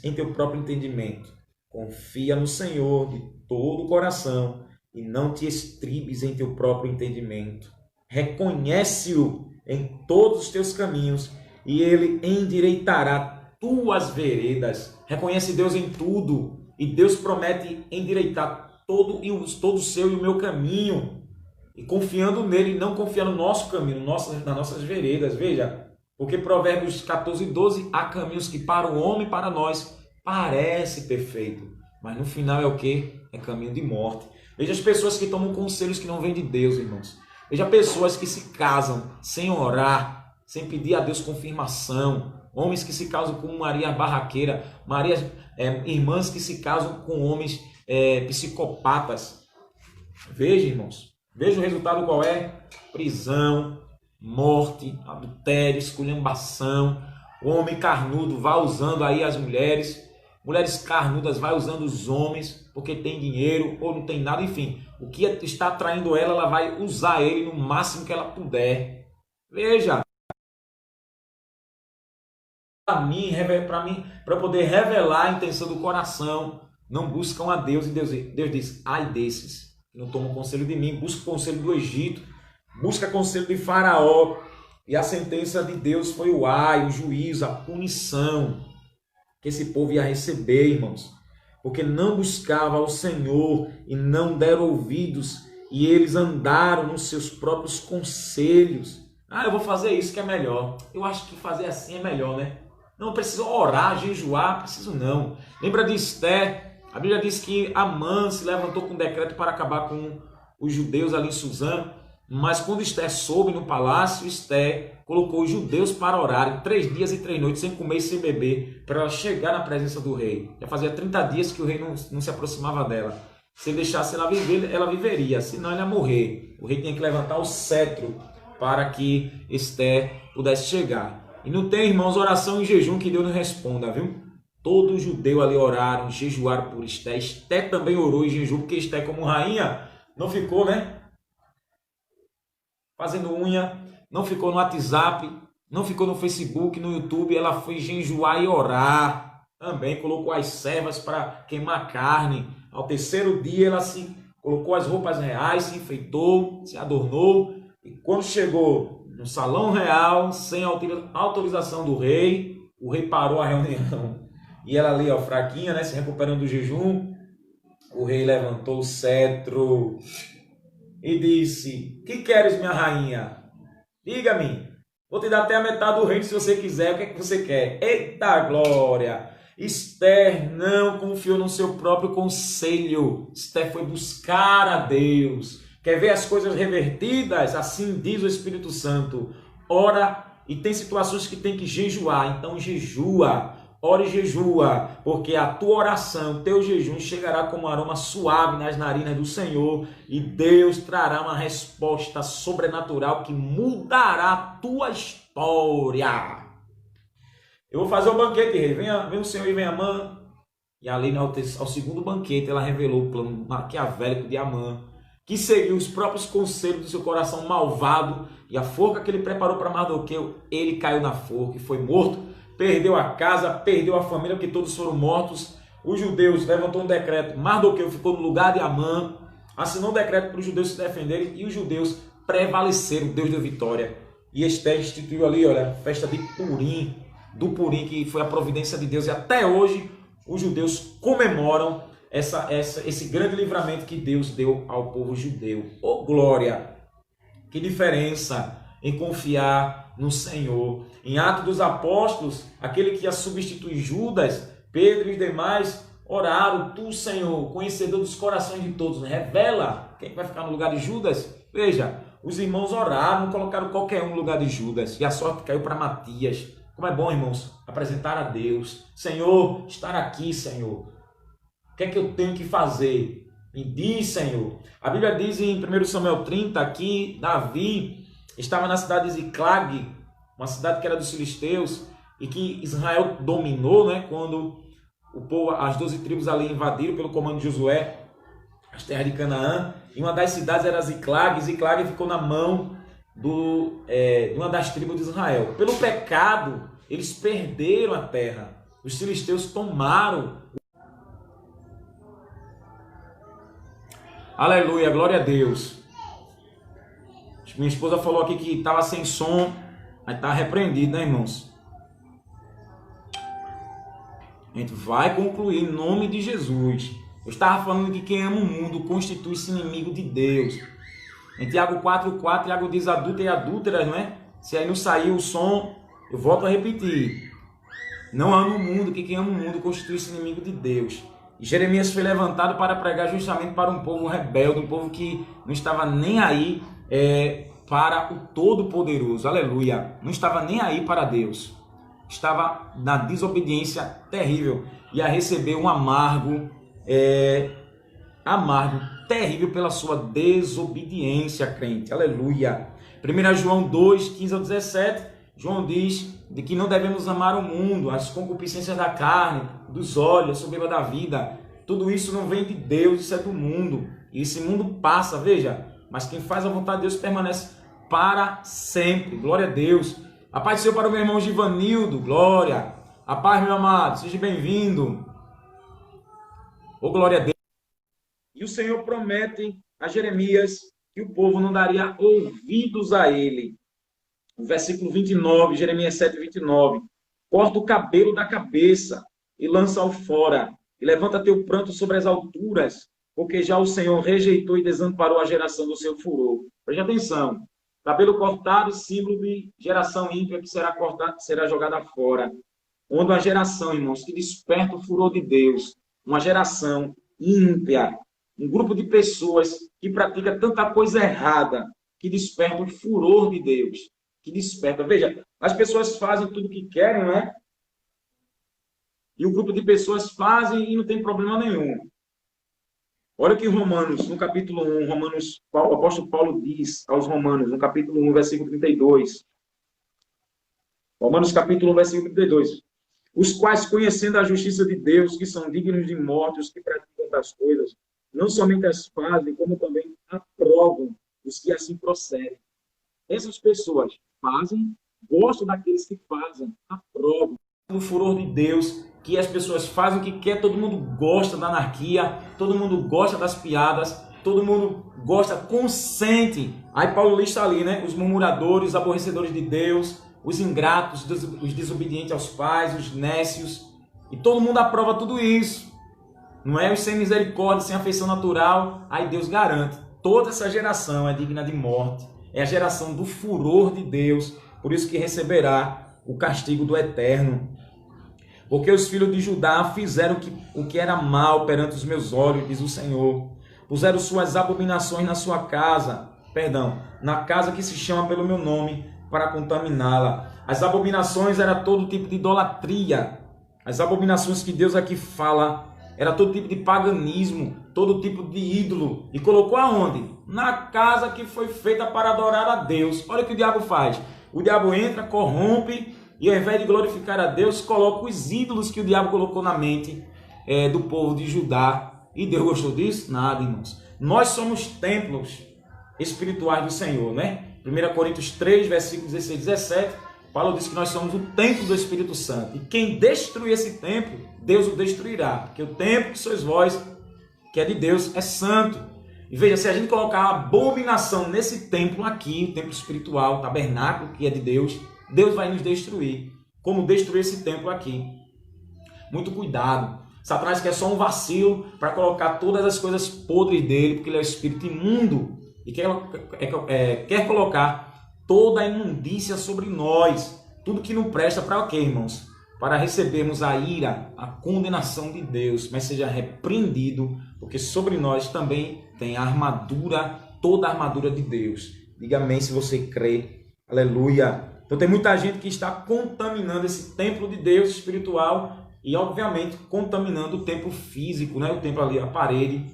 em teu próprio entendimento. Confia no Senhor de todo o coração, e não te estribes em teu próprio entendimento. Reconhece-o em todos os teus caminhos, e ele endireitará tuas veredas. Reconhece Deus em tudo, e Deus promete endireitar todo o seu e o meu caminho. E confiando nele, não confiando no nosso caminho, nas nossas veredas. Veja, porque Provérbios 14:12, há caminhos que para o homem, para nós, parece perfeito, mas no final é o quê? É caminho de morte. Veja as pessoas que tomam conselhos que não vêm de Deus, irmãos. Veja pessoas que se casam sem orar, sem pedir a Deus confirmação. Homens que se casam com Maria barraqueira, irmãs que se casam com homens psicopatas. Veja, irmãos. Veja o resultado qual é: prisão, morte, adultério, esculhambação. O homem carnudo vai usando aí as mulheres carnudas vai usando os homens porque tem dinheiro ou não tem nada, enfim. O que está atraindo ela vai usar ele no máximo que ela puder. Veja, para poder revelar a intenção do coração, não buscam a Deus, e Deus diz: ai desses que não tomam conselho de mim, busca o conselho do Egito, busca conselho de Faraó. E a sentença de Deus foi o ai, o juízo, a punição que esse povo ia receber, irmãos, porque não buscava ao Senhor e não deram ouvidos, e eles andaram nos seus próprios conselhos. Eu vou fazer isso que é melhor. Eu acho que fazer assim é melhor, né? Não preciso orar, jejuar, preciso não. Lembra de Esté? A Bíblia diz que Amã se levantou com um decreto para acabar com os judeus ali em Suzã, mas quando Esté soube no palácio, Esté colocou os judeus para orarem 3 dias e 3 noites, sem comer e sem beber, para ela chegar na presença do rei. Já fazia 30 dias que o rei não se aproximava dela. Se ele deixasse ela viver, ela viveria, senão ela ia morrer. O rei tinha que levantar o cetro para que Esté pudesse chegar. E não tem, irmãos, oração e jejum que Deus não responda, viu? Todo judeu ali oraram, jejuaram por Esté. Esté também orou e jejuou, porque Esté, como rainha, não ficou, né? Fazendo unha, não ficou no WhatsApp, não ficou no Facebook, no YouTube. Ela foi jejuar e orar. Também colocou as servas para queimar carne. Ao 3º dia ela se colocou as roupas reais, se enfeitou, se adornou. E quando chegou no salão real, sem autorização do rei, o rei parou a reunião. E ela ali, fraquinha, né, se recuperando do jejum, o rei levantou o cetro e disse: que queres, minha rainha? Diga-me, vou te dar até a metade do reino se você quiser. O que é que você quer? Eita glória! Esther não confiou no seu próprio conselho. Esther foi buscar a Deus. Quer ver as coisas revertidas? Assim diz o Espírito Santo. Ora, e tem situações que tem que jejuar, então jejua. Ora e jejua, porque a tua oração, teu jejum chegará como um aroma suave nas narinas do Senhor, e Deus trará uma resposta sobrenatural que mudará a tua história. Eu vou fazer um banquete, rei. Vem o Senhor e vem Amã. E ali ao 2º banquete ela revelou o plano maquiavélico de Amã, que seguiu os próprios conselhos do seu coração malvado, e a forca que ele preparou para Mardoqueu, ele caiu na forca e foi morto. Perdeu a casa, perdeu a família, porque todos foram mortos. Os judeus levantou um decreto. Mardoqueu ficou no lugar de Amã, assinou um decreto para os judeus se defenderem, e os judeus prevalecer, o Deus da vitória. E Esther instituiu ali, olha, a festa de Purim, do Purim, que foi a providência de Deus. E até hoje os judeus comemoram esse grande livramento que Deus deu ao povo judeu. Oh, glória! Que diferença em confiar no Senhor. Em Atos dos Apóstolos, aquele que ia substituir Judas, Pedro e os demais oraram: tu, Senhor, conhecedor dos corações de todos, revela quem vai ficar no lugar de Judas. Veja, os irmãos oraram, não colocaram qualquer um no lugar de Judas, e a sorte caiu para Matias. Como é bom, irmãos, apresentar a Deus. Senhor, estar aqui, Senhor. O que é que eu tenho que fazer? Me diz, Senhor. A Bíblia diz em 1 Samuel 30 que Davi estava na cidade de Ziclag, uma cidade que era dos filisteus, e que Israel dominou, né, quando o povo, as 12 tribos ali invadiram pelo comando de Josué as terras de Canaã. E uma das cidades era Ziclag. Ziclag ficou na mão de uma das tribos de Israel. Pelo pecado, eles perderam a terra. Os filisteus tomaram. Aleluia, glória a Deus. Minha esposa falou aqui que estava sem som, mas está repreendido, né, irmãos? A gente vai concluir em nome de Jesus. Eu estava falando que quem ama o mundo constitui-se inimigo de Deus. Em Tiago 4,4, Tiago diz adúltero e adúlteras, não é? Se aí não saiu o som, eu volto a repetir. Não ama o mundo, que quem ama o mundo constitui-se inimigo de Deus. E Jeremias foi levantado para pregar justamente para um povo rebelde, um povo que não estava nem aí para o Todo-Poderoso. Aleluia! Não estava nem aí para Deus. Estava na desobediência terrível. E a receber um amargo, terrível pela sua desobediência, crente. Aleluia! 1 João 2, 15 ao 17, João diz de que não devemos amar o mundo, as concupiscências da carne, dos olhos, a soberba da vida. Tudo isso não vem de Deus, isso é do mundo. E esse mundo passa, veja, mas quem faz a vontade de Deus permanece para sempre. Glória a Deus. A paz do Senhor para o meu irmão Givanildo, glória. A paz, meu amado, seja bem-vindo. Oh, glória a Deus. E o Senhor promete a Jeremias que o povo não daria ouvidos a ele. O versículo 29, Jeremias 7, 29. Corta o cabelo da cabeça e lança-o fora, e levanta teu pranto sobre as alturas, porque já o Senhor rejeitou e desamparou a geração do seu furor. Preste atenção. Cabelo cortado, símbolo de geração ímpia que será cortada, será jogada fora. Onde uma geração, irmãos, que desperta o furor de Deus, uma geração ímpia, um grupo de pessoas que pratica tanta coisa errada, que desperta o furor de Deus, que desperta. Veja, as pessoas fazem tudo o que querem, não é? E o grupo de pessoas fazem e não tem problema nenhum. Olha que Romanos, no capítulo 1, o apóstolo Paulo diz aos Romanos, no capítulo 1, versículo 32. Romanos capítulo 1, versículo 32. Os quais, conhecendo a justiça de Deus, que são dignos de morte, os que praticam tais coisas, não somente as fazem, como também aprovam os que assim procedem. Essas pessoas fazem, gostam daqueles que fazem, aprovam. O furor de Deus, que as pessoas fazem o que quer, todo mundo gosta da anarquia, todo mundo gosta das piadas, todo mundo gosta, consente. Aí Paulo lista ali, né? Os murmuradores, os aborrecedores de Deus, os ingratos, os desobedientes aos pais, os nécios. E todo mundo aprova tudo isso. Não é? Os sem misericórdia, sem afeição natural. Aí Deus garante, toda essa geração é digna de morte. É a geração do furor de Deus, por isso que receberá o castigo do Eterno. Porque os filhos de Judá fizeram o que era mal perante os meus olhos, diz o Senhor. Puseram suas abominações na sua casa, na casa que se chama pelo meu nome, para contaminá-la. As abominações era todo tipo de idolatria. As abominações que Deus aqui fala era todo tipo de paganismo, todo tipo de ídolo. E colocou aonde? Na casa que foi feita para adorar a Deus. Olha o que o diabo faz. O diabo entra, corrompe, e ao invés de glorificar a Deus, coloca os ídolos que o diabo colocou na mente do povo de Judá. E Deus gostou disso? Nada, irmãos. Nós somos templos espirituais do Senhor, né? 1 Coríntios 3, versículos 16 e 17, Paulo diz que nós somos o templo do Espírito Santo. E quem destruir esse templo, Deus o destruirá. Porque o templo que sois vós, que é de Deus, é santo. E veja, se a gente colocar a abominação nesse templo aqui, o templo espiritual, o tabernáculo que é de Deus, Deus vai nos destruir. Como destruir esse templo aqui? Muito cuidado. Satanás quer só um vacilo para colocar todas as coisas podres dele, porque ele é o espírito imundo. E quer colocar toda a imundícia sobre nós. Tudo que não presta para o quê, irmãos? Para recebermos a ira, a condenação de Deus, mas seja repreendido, porque sobre nós também tem a armadura, toda a armadura de Deus. Diga amém se você crê. Aleluia. Então tem muita gente que está contaminando esse templo de Deus espiritual e, obviamente, contaminando o templo físico, né? O templo ali, a parede,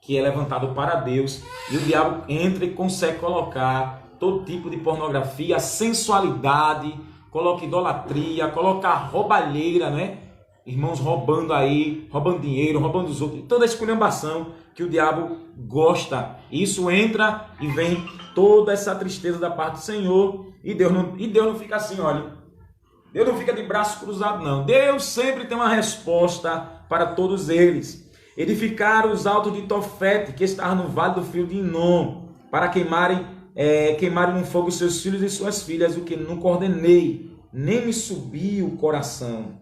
que é levantado para Deus. E o diabo entra e consegue colocar todo tipo de pornografia, sensualidade, coloca idolatria, coloca roubalheira, né? Irmãos roubando aí, roubando dinheiro, roubando os outros, toda a esculhambação que o diabo gosta. Isso entra e vem toda essa tristeza da parte do Senhor. E Deus não fica assim, olha. Deus não fica de braço cruzado, não. Deus sempre tem uma resposta para todos eles. Edificaram os altos de Tofete, que estavam no vale do filho de Inom, para queimarem no fogo seus filhos e suas filhas, o que nunca ordenei, nem me subiu o coração.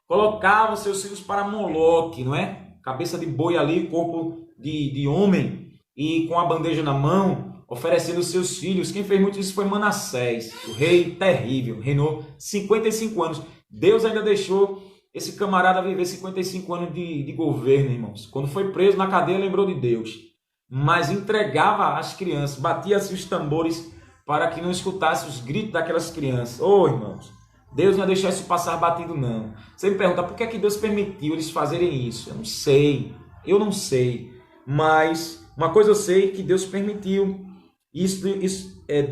Colocavam seus filhos para Moloque, não é? Cabeça de boi ali, corpo de homem, e com a bandeja na mão, oferecendo seus filhos. Quem fez muito isso foi Manassés, o rei terrível, reinou 55 anos. Deus ainda deixou esse camarada viver 55 anos de governo, irmãos. Quando foi preso na cadeia, lembrou de Deus. Mas entregava as crianças, batia-se os tambores para que não escutasse os gritos daquelas crianças. Ô, irmãos, Deus não ia deixar isso passar batido, não. Você me pergunta, por que é que Deus permitiu eles fazerem isso? Eu não sei. Mas uma coisa eu sei, que Deus permitiu.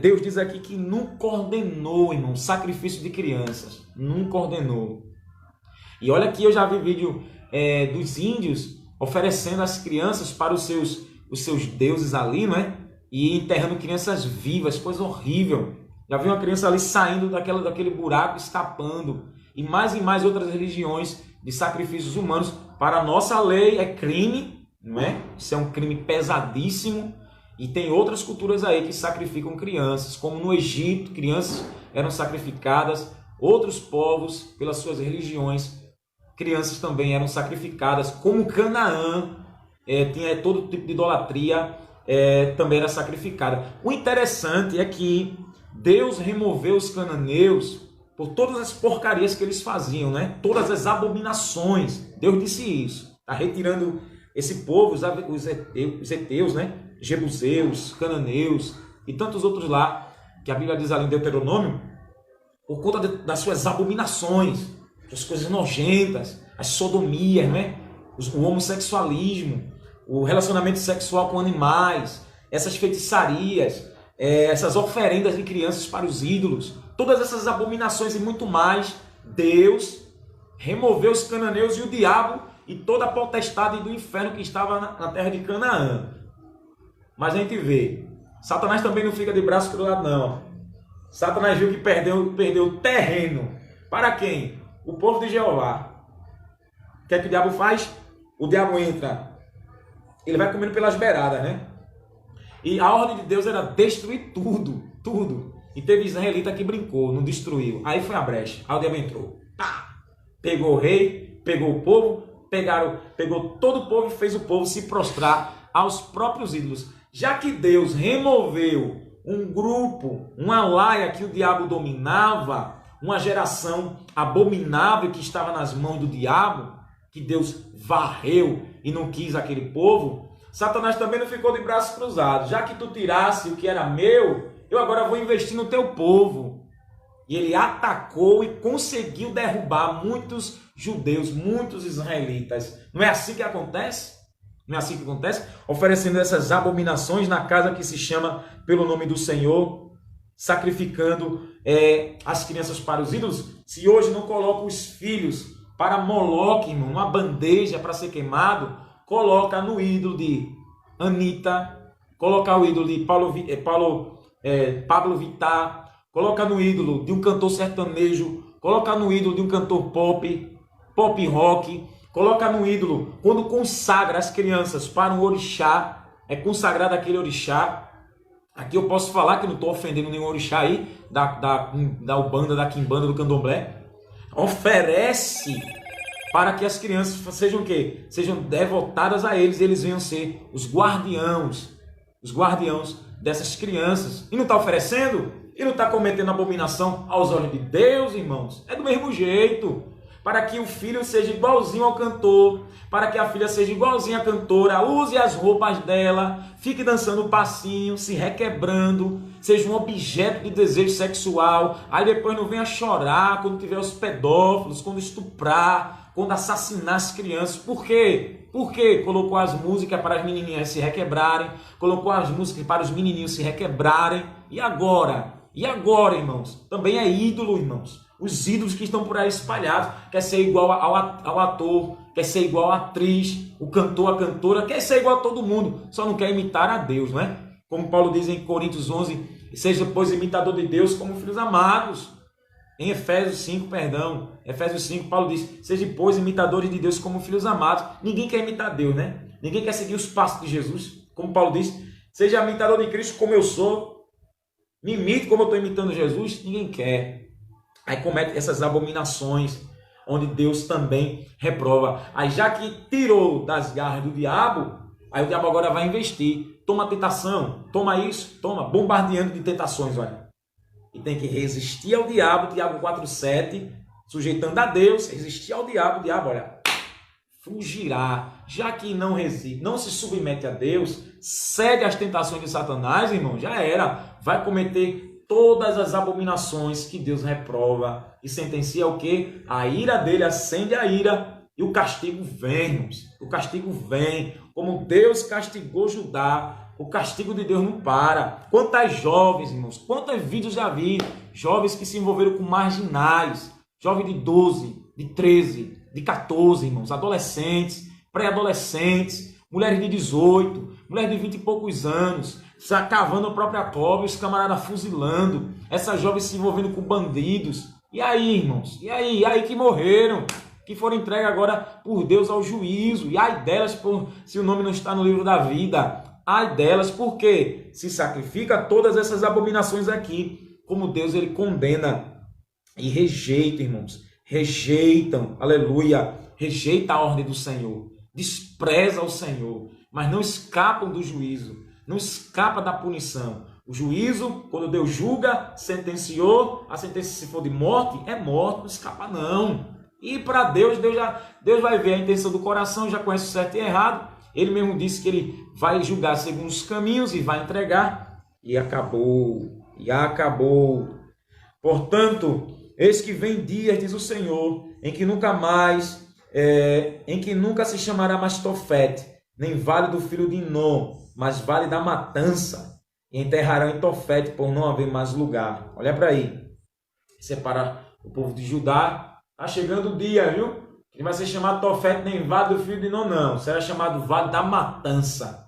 Deus diz aqui que nunca ordenou, irmão, sacrifício de crianças. Nunca ordenou. E olha que eu já vi vídeo dos índios oferecendo as crianças para os seus deuses ali, não é? E enterrando crianças vivas, coisa horrível. Já vi uma criança ali saindo daquele buraco, escapando. E mais outras religiões de sacrifícios humanos. Para a nossa lei é crime, não é? Isso é um crime pesadíssimo. E tem outras culturas aí que sacrificam crianças, como no Egito, crianças eram sacrificadas. Outros povos, pelas suas religiões, crianças também eram sacrificadas, como Canaã, tinha todo tipo de idolatria, também era sacrificada. O interessante é que Deus removeu os cananeus por todas as porcarias que eles faziam, né? Todas as abominações. Deus disse isso. Está retirando esse povo, os heteus, né? Jebuseus, cananeus e tantos outros lá, que a Bíblia diz ali em Deuteronômio, por conta das suas abominações, as coisas nojentas, as sodomias, né? O homossexualismo, o relacionamento sexual com animais, essas feitiçarias, essas oferendas de crianças para os ídolos, todas essas abominações e muito mais. Deus removeu os cananeus e o diabo e toda a potestade do inferno que estava na terra de Canaã. Mas a gente vê, Satanás também não fica de braço cruzado, não. Satanás viu que perdeu terreno. Para quem? O povo de Jeová. O que é que o diabo faz? O diabo entra, ele vai comendo pelas beiradas, né? E a ordem de Deus era destruir tudo. E teve israelita que brincou, não destruiu. Aí foi a brecha, aí o diabo entrou. Pá! Pegou o rei, pegou o povo, pegou todo o povo e fez o povo se prostrar aos próprios ídolos. Já que Deus removeu um grupo, uma laia que o diabo dominava, uma geração abominável que estava nas mãos do diabo, que Deus varreu e não quis aquele povo, Satanás também não ficou de braços cruzados. Já que tu tirasse o que era meu, eu agora vou investir no teu povo. E ele atacou e conseguiu derrubar muitos judeus, muitos israelitas. Não é assim que acontece? Não é assim que acontece? Oferecendo essas abominações na casa que se chama pelo nome do Senhor, sacrificando as crianças para os ídolos. Se hoje não coloca os filhos para Moloque, irmão, uma bandeja para ser queimado, coloca no ídolo de Anitta, coloca o ídolo de Pablo Vittar, coloca no ídolo de um cantor sertanejo, coloca no ídolo de um cantor pop rock, coloca no ídolo quando consagra as crianças para um orixá, é consagrado àquele orixá. Aqui eu posso falar que não estou ofendendo nenhum orixá aí, da Ubanda, da Quimbanda, do Candomblé. Oferece para que as crianças sejam o quê? Sejam devotadas a eles, e eles venham ser os guardiãos dessas crianças. E não está oferecendo? E não está cometendo abominação aos olhos de Deus, irmãos? É do mesmo jeito. Para que o filho seja igualzinho ao cantor, para que a filha seja igualzinha à cantora, use as roupas dela, fique dançando passinho, se requebrando, seja um objeto de desejo sexual, aí depois não venha chorar quando tiver os pedófilos, quando estuprar, quando assassinar as crianças. Por quê? Porque colocou as músicas para as menininhas se requebrarem, colocou as músicas para os menininhos se requebrarem. E agora? E agora, irmãos? Também é ídolo, irmãos. Os ídolos que estão por aí espalhados. Quer ser igual ao ator, quer ser igual à atriz, o cantor, a cantora, quer ser igual a todo mundo, só não quer imitar a Deus, não é? Como Paulo diz em Coríntios 11, seja, pois, imitador de Deus como filhos amados. Em Efésios 5, Paulo diz, seja, pois, imitadores de Deus como filhos amados. Ninguém quer imitar Deus, né? Ninguém quer seguir os passos de Jesus. Como Paulo diz, seja imitador de Cristo como eu sou. Me imite como eu estou imitando Jesus. Ninguém quer. Aí comete essas abominações, onde Deus também reprova. Aí já que tirou das garras do diabo, aí o diabo agora vai investir. Toma tentação, toma isso, toma, bombardeando de tentações, olha. E tem que resistir ao diabo, Tiago 4,7, sujeitando a Deus, resistir ao diabo, o diabo, olha, fugirá. Já que não resiste, não se submete a Deus, cede às tentações de Satanás, irmão, já era. Vai cometer todas as abominações que Deus reprova e sentencia o quê? A ira dele, acende a ira e o castigo vem, irmãos. O castigo vem. Como Deus castigou Judá, o castigo de Deus não para. Quantas jovens, irmãos, quantos vídeos já vi, jovens que se envolveram com marginais, jovens de 12, de 13, de 14, irmãos, adolescentes, pré-adolescentes, mulheres de 18, mulheres de 20 e poucos anos, cavando a própria cova, os camaradas fuzilando, essas jovens se envolvendo com bandidos. E aí, irmãos? E aí que morreram, que foram entregues agora por Deus ao juízo. E ai delas, se o nome não está no livro da vida. Ai delas, porque se sacrifica todas essas abominações aqui, como Deus ele condena e rejeita, irmãos. Rejeitam, aleluia, rejeita a ordem do Senhor, despreza o Senhor, mas não escapam do juízo. Não escapa da punição. O juízo, quando Deus julga, sentenciou, a sentença se for de morte, é morte, não escapa não. E para Deus, Deus vai ver a intenção do coração, já conhece o certo e errado. Ele mesmo disse que ele vai julgar segundo os caminhos e vai entregar. E acabou. Portanto, eis que vem dias, diz o Senhor, em que nunca se chamará mais Tofete, nem vale do filho de Inom, mas vale da matança, e enterrarão em Tofete por não haver mais lugar. Olha para aí. Separa o povo de Judá. Está chegando o dia, viu? Que não vai ser chamado Tofete nem vale do filho de Inom, não. Será chamado vale da matança.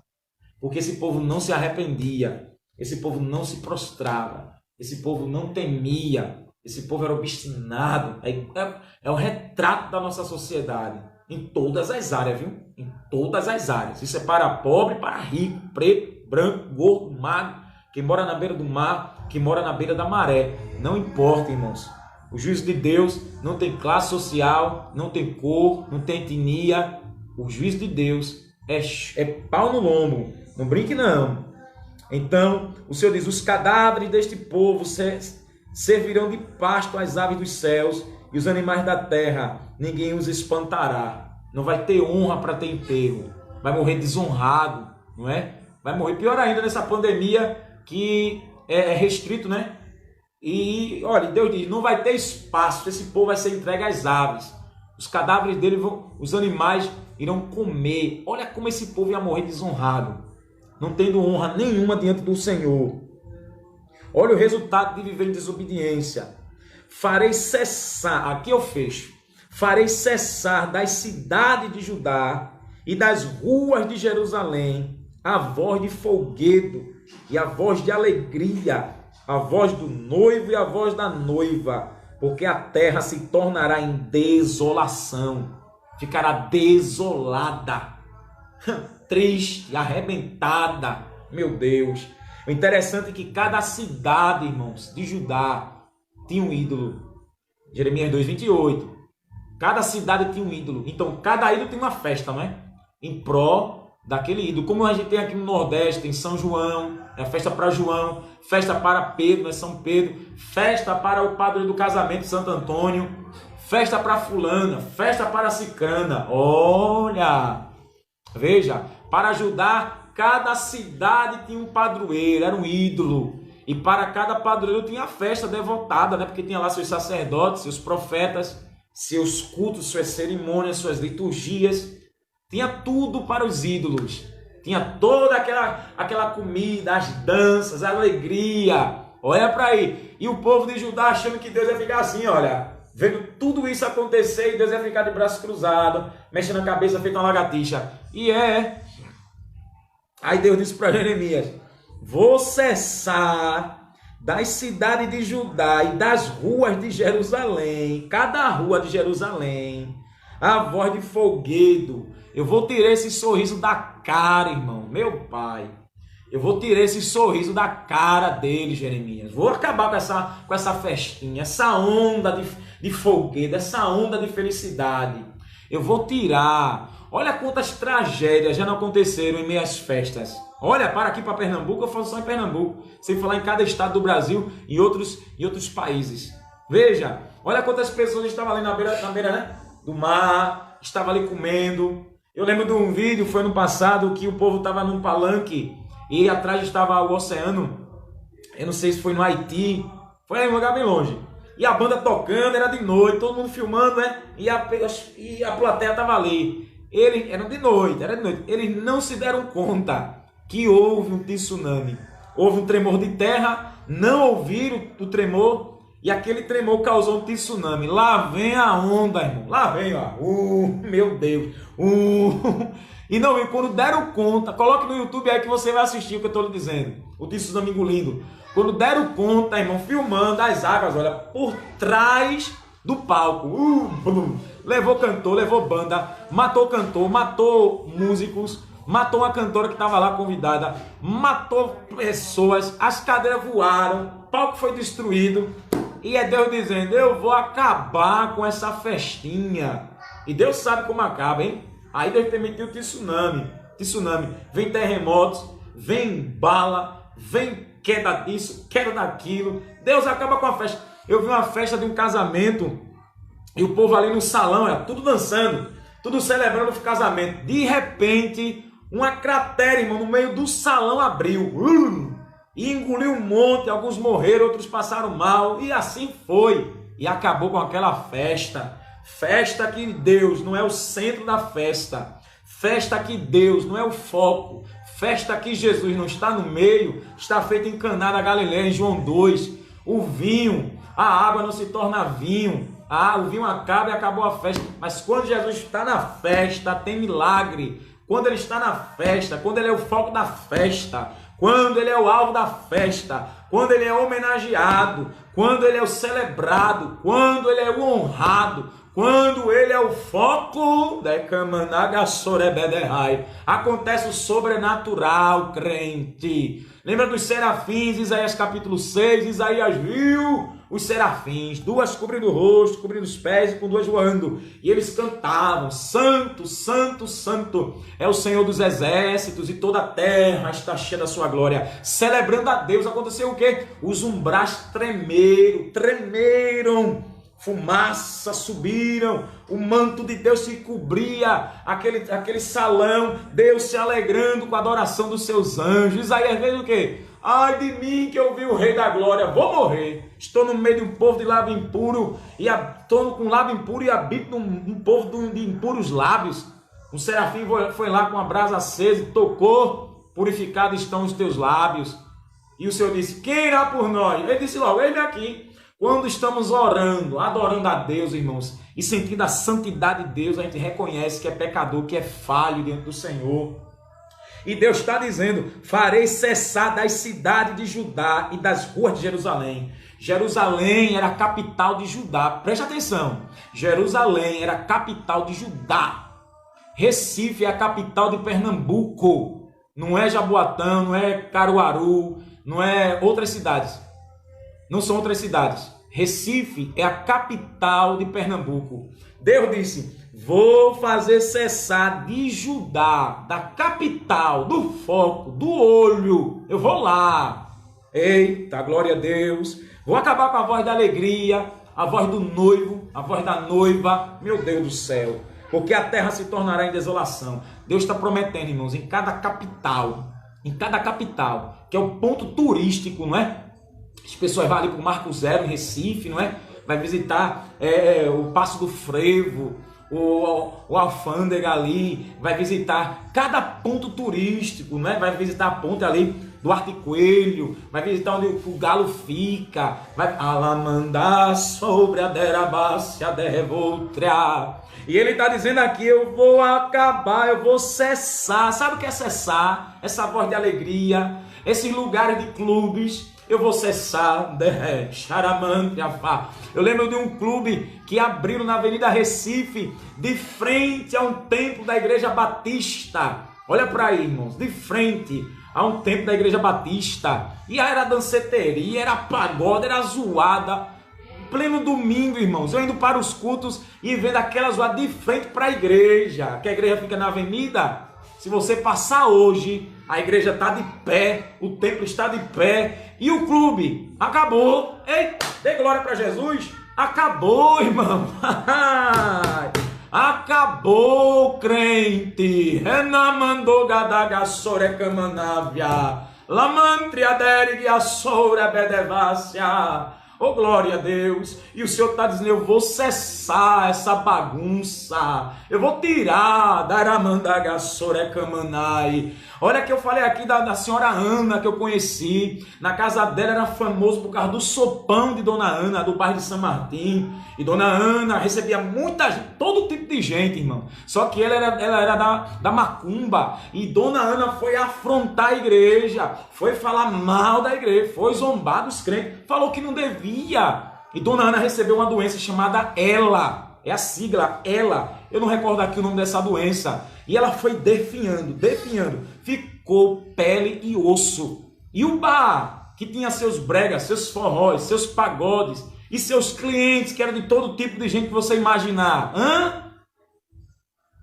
Porque esse povo não se arrependia. Esse povo não se prostrava. Esse povo não temia. Esse povo era obstinado. É o retrato da nossa sociedade. Em todas as áreas, viu? Em todas as áreas. Se separa pobre para rico, preto, branco, gordo, magro, quem mora na beira do mar, quem mora na beira da maré. Não importa, irmãos. O juízo de Deus não tem classe social, não tem cor, não tem etnia. O juízo de Deus é pau no lombo. Não brinque, não. Então, o Senhor diz, os cadáveres deste povo servirão de pasto às aves dos céus e os animais da terra, ninguém os espantará. Não vai ter honra para ter enterro. Vai morrer desonrado, não é? Vai morrer pior ainda nessa pandemia que é restrito, né? E, olha, Deus diz, não vai ter espaço. Esse povo vai ser entregue às aves. Os cadáveres dele os animais irão comer. Olha como esse povo ia morrer desonrado, não tendo honra nenhuma diante do Senhor. Olha o resultado de viver em desobediência. Farei cessar, aqui eu fecho, farei cessar das cidades de Judá e das ruas de Jerusalém a voz de folguedo e a voz de alegria, a voz do noivo e a voz da noiva, porque a terra se tornará em desolação, ficará desolada. triste, arrebentada. Meu Deus. O interessante é que cada cidade, irmãos, de Judá tinha um ídolo. Jeremias 2:28. Cada cidade tinha um ídolo. Então, cada ídolo tem uma festa, não é? Em pró daquele ídolo. Como a gente tem aqui no Nordeste, tem São João, é a festa para João, festa para Pedro, é São Pedro, festa para o padroeiro do casamento, Santo Antônio, festa para fulana, festa para cicrana. Olha, veja, para Judá, cada cidade tinha um padroeiro, era um ídolo. E para cada padroeiro tinha festa devotada, né? Porque tinha lá seus sacerdotes, seus profetas, seus cultos, suas cerimônias, suas liturgias. Tinha tudo para os ídolos. Tinha toda aquela comida, as danças, a alegria. Olha para aí. E o povo de Judá achando que Deus ia ficar assim, olha, vendo tudo isso acontecer e Deus ia ficar de braço cruzado, mexendo a cabeça feito uma lagartixa. E é. Aí Deus disse para Jeremias: vou cessar das cidades de Judá e das ruas de Jerusalém, cada rua de Jerusalém, a voz de folguedo. Eu vou tirar esse sorriso da cara, irmão, meu pai. Eu vou tirar esse sorriso da cara dele, Jeremias. Vou acabar com essa festinha, essa onda de folguedo, essa onda de felicidade. Eu vou tirar. Olha quantas tragédias já não aconteceram em meias festas. Olha, para aqui para Pernambuco, eu falo só em Pernambuco, sem falar em cada estado do Brasil e outros países. Veja, olha quantas pessoas estavam ali na beira, né, do mar, estavam ali comendo. Eu lembro de um vídeo, foi ano passado, que o povo estava num palanque e atrás estava o oceano. Eu não sei se foi no Haiti, foi em um lugar bem longe. E a banda tocando, era de noite, todo mundo filmando, né? E a plateia estava ali. Era de noite. Eles não se deram conta que houve um tsunami. Houve um tremor de terra, não ouviram o tremor, e aquele tremor causou um tsunami. Lá vem a onda, irmão. Lá vem, ó. Meu Deus. E não, e quando deram conta, coloque no YouTube aí que você vai assistir o que eu estou lhe dizendo. O tsunami engolindo. Quando deram conta, irmão, filmando as águas, olha, por trás do palco. Levou cantor, levou banda, matou cantor, matou músicos, matou uma cantora que estava lá convidada, matou pessoas, as cadeiras voaram, o palco foi destruído. E é Deus dizendo: eu vou acabar com essa festinha. E Deus sabe como acaba, hein? Aí Deus permitiu o tsunami. Vem terremotos, vem bala, vem queda disso, queda daquilo. Deus acaba com a festa. Eu vi uma festa de um casamento e o povo ali no salão, era tudo dançando, tudo celebrando o casamento. De repente, uma cratera, irmão, no meio do salão abriu. E engoliu um monte, alguns morreram, outros passaram mal, e assim foi. E acabou com aquela festa. Festa que Deus não é o centro da festa. Festa que Deus não é o foco. Festa que Jesus não está no meio. Está feita em Caná da Galileia, em João 2. O vinho, a água não se torna vinho. O vinho acaba e acabou a festa. Mas quando Jesus está na festa, tem milagre. Quando ele está na festa, quando ele é o foco da festa, quando ele é o alvo da festa, quando ele é homenageado, quando ele é o celebrado, quando ele é o honrado, quando ele é o foco, acontece o sobrenatural, crente. Lembra dos serafins, Isaías capítulo 6, Isaías viu os serafins, duas cobrindo o rosto, cobrindo os pés e com duas voando. E eles cantavam: Santo, Santo, Santo é o Senhor dos exércitos, e toda a terra está cheia da sua glória. Celebrando a Deus, aconteceu o quê? Os umbrais tremeram, fumaça subiram, o manto de Deus se cobria aquele salão, Deus se alegrando com a adoração dos seus anjos. Isaías fez o quê? Ai de mim que eu vi o Rei da Glória, vou morrer. Estou no meio de um povo de lábio impuro, e estou com lábio impuro e habito num povo de impuros lábios. O serafim foi lá com a brasa acesa e tocou: purificados estão os teus lábios. E o Senhor disse: quem irá por nós? Ele disse logo: eis-me aqui. Quando estamos orando, adorando a Deus, irmãos, e sentindo a santidade de Deus, a gente reconhece que é pecador, que é falho diante do Senhor. E Deus está dizendo: farei cessar das cidades de Judá e das ruas de Jerusalém. Jerusalém era a capital de Judá. Preste atenção. Jerusalém era a capital de Judá. Recife é a capital de Pernambuco. Não é Jaboatão, não é Caruaru, não é outras cidades. Não são outras cidades. Recife é a capital de Pernambuco. Deus disse: vou fazer cessar de Judá, da capital, do foco, do olho. Eu vou lá. Eita, glória a Deus. Vou acabar com a voz da alegria, a voz do noivo, a voz da noiva. Meu Deus do céu. Porque a terra se tornará em desolação. Deus está prometendo, irmãos, em cada capital, que é o ponto turístico, não é? As pessoas vão ali para o Marco Zero, em Recife, não é? Vai visitar o Passo do Frevo, o Alfândega ali, vai visitar cada ponto turístico, não é? Vai visitar a ponte ali do Arte Coelho, vai visitar onde o galo fica, vai alamandar sobre a derabácia derrevoltrear. E ele está dizendo aqui: eu vou acabar, eu vou cessar. Sabe o que é cessar? Essa voz de alegria, esses lugares de clubes. Eu vou cessar. Eu lembro de um clube que abriu na Avenida Recife, de frente a um templo da Igreja Batista. Olha para aí, irmãos, de frente a um templo da Igreja Batista. E aí era danceteria, era pagode, era zoada. Pleno domingo, irmãos, eu indo para os cultos e vendo aquela zoada de frente para a igreja, que a igreja fica na avenida. Se você passar hoje, a igreja está de pé, o templo está de pé e o clube acabou. Eita, dê glória para Jesus. Acabou, irmão. Acabou, crente. Renamandou gadagassore camanávia. Lamantria dergue assora bedevácia. Oh, glória a Deus. E o Senhor está dizendo: eu vou cessar essa bagunça. Eu vou tirar da Aramandagassore Kamanai. Olha que eu falei aqui da senhora Ana, que eu conheci. Na casa dela era famoso por causa do sopão de Dona Ana, do bairro de São Martim. E Dona Ana recebia muita gente, todo tipo de gente, irmão. Só que ela era da macumba. E Dona Ana foi afrontar a igreja, foi falar mal da igreja, foi zombar dos crentes, falou que não devia. E Dona Ana recebeu uma doença chamada ELA. É a sigla, ELA. Eu não recordo aqui o nome dessa doença. E ela foi definhando. Ficou pele e osso. E o bar, que tinha seus bregas, seus forróis, seus pagodes e seus clientes, que eram de todo tipo de gente que você imaginar.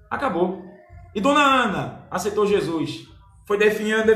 Acabou. E Dona Ana aceitou Jesus. Foi definhando.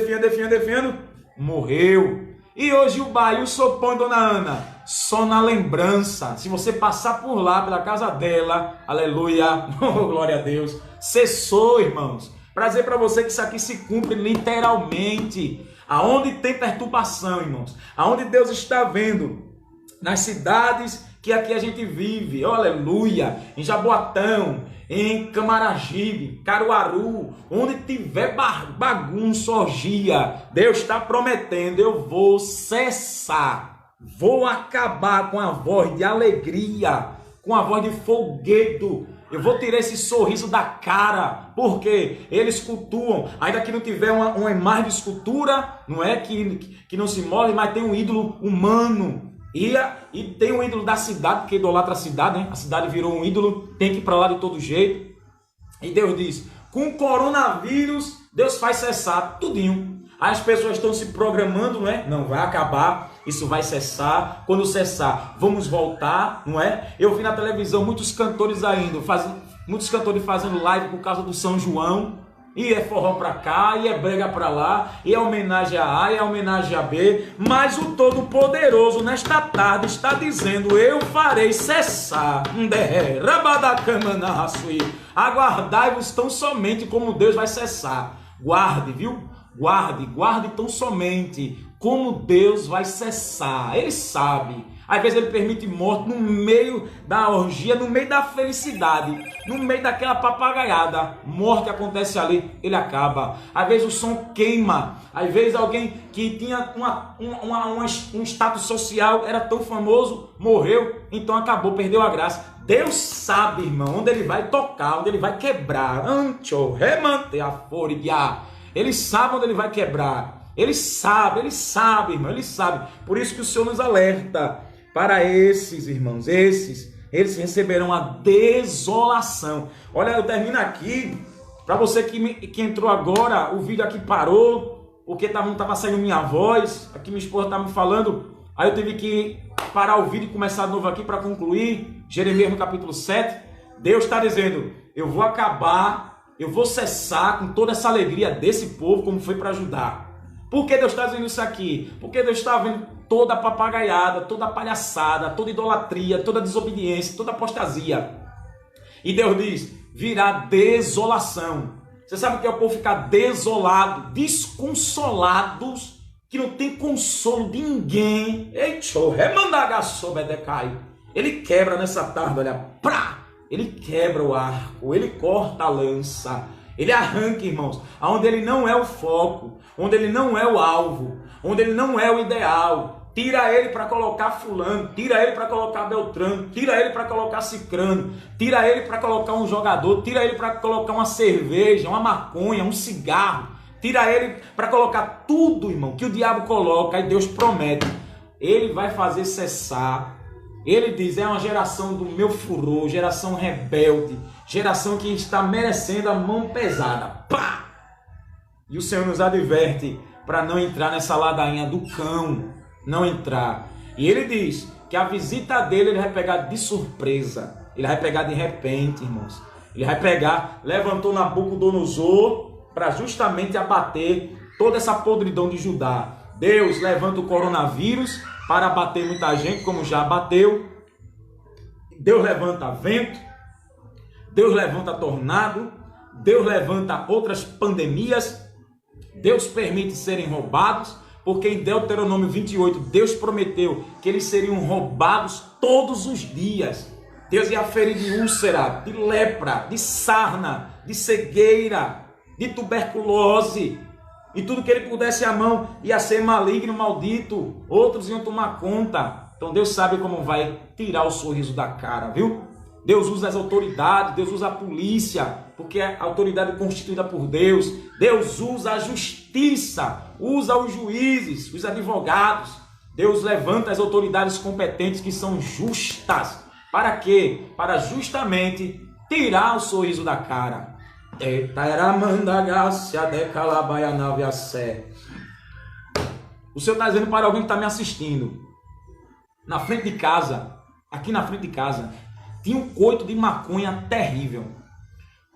Morreu. E hoje o bar e o sopão de Dona Ana, só na lembrança. Se você passar por lá, pela casa dela, aleluia, oh, glória a Deus, cessou, irmãos. Para dizer para você que isso aqui se cumpre literalmente. Aonde tem perturbação, irmãos, aonde Deus está vendo, nas cidades que aqui a gente vive, oh, aleluia, em Jaboatão, em Camaragibe, Caruaru, onde tiver bagunça, orgia, Deus está prometendo: eu vou cessar, vou acabar com a voz de alegria, com a voz de folguedo. Eu vou tirar esse sorriso da cara, porque eles cultuam, ainda que não tiver uma imagem de escultura, não é que não se move, mas tem um ídolo humano. E tem um ídolo da cidade, porque idolatra a cidade, né? A cidade virou um ídolo, tem que ir para lá de todo jeito. E Deus diz: com o coronavírus, Deus faz cessar tudinho. Aí as pessoas estão se programando, não é? Não, vai acabar, isso vai cessar. Quando cessar, vamos voltar, não é? Eu vi na televisão muitos cantores fazendo live por causa do São João. E é forró pra cá, e é brega pra lá, e é homenagem a A, e é homenagem a B. Mas o Todo-Poderoso nesta tarde está dizendo: eu farei cessar. Aguardai-vos tão somente como Deus vai cessar. Guarde, viu? Guarde tão somente como Deus vai cessar. Ele sabe. Às vezes ele permite morte no meio da orgia, no meio da felicidade, no meio daquela papagaiada. Morte acontece ali, ele acaba. Às vezes o som queima. Às vezes alguém que tinha um status social, era tão famoso, morreu, então acabou, perdeu a graça. Deus sabe, irmão, onde ele vai tocar, onde ele vai quebrar. Ele sabe onde ele vai quebrar. Ele sabe, irmão, ele sabe. Por isso que o Senhor nos alerta. Para esses, irmãos, eles receberão a desolação. Olha, eu termino aqui Para você que entrou agora, o vídeo aqui parou, porque não estava saindo minha voz, aqui minha esposa estava me falando, aí eu tive que parar o vídeo e começar de novo aqui para concluir. Jeremias no capítulo 7, Deus está dizendo, eu vou acabar, eu vou cessar com toda essa alegria desse povo, como foi para Judá. Por que Deus está dizendo isso aqui? Porque Deus está vendo toda a papagaiada, toda a palhaçada, toda a idolatria, toda a desobediência, toda a apostasia. E Deus diz, virá desolação. Você sabe o que é o povo ficar desolado, desconsolados, que não tem consolo de ninguém. Ele quebra nessa tarde, olha, prá! Ele quebra o arco, ele corta a lança, ele arranca, irmãos, aonde ele não é o foco, onde ele não é o alvo, onde ele não é o ideal. Tira ele para colocar fulano, tira ele para colocar Beltrano, tira ele para colocar Cicrano, tira ele para colocar um jogador, tira ele para colocar uma cerveja, uma maconha, um cigarro, tira ele para colocar tudo, irmão, que o diabo coloca, e Deus promete, ele vai fazer cessar. Ele diz, é uma geração do meu furor, geração rebelde, geração que está merecendo a mão pesada. Pá! E o Senhor nos adverte para não entrar nessa ladainha do cão, não entrar. E ele diz que a visita dele ele vai pegar de surpresa, ele vai pegar de repente, irmãos. Ele vai pegar, levantou Nabucodonosor para justamente abater toda essa podridão de Judá. Deus levanta o coronavírus para abater muita gente, como já abateu. Deus levanta vento, Deus levanta tornado, Deus levanta outras pandemias, Deus permite serem roubados, porque em Deuteronômio 28, Deus prometeu que eles seriam roubados todos os dias. Deus ia ferir de úlcera, de lepra, de sarna, de cegueira, de tuberculose, e tudo que ele pudesse à mão ia ser maligno, maldito. Outros iam tomar conta. Então Deus sabe como vai tirar o sorriso da cara, viu? Deus usa as autoridades, Deus usa a polícia, porque é a autoridade constituída por Deus. Deus usa a justiça, usa os juízes, os advogados. Deus levanta as autoridades competentes que são justas. Para quê? Para justamente tirar o sorriso da cara. O Senhor está dizendo para alguém que está me assistindo, na frente de casa, aqui na frente de casa, tinha um coito de maconha terrível.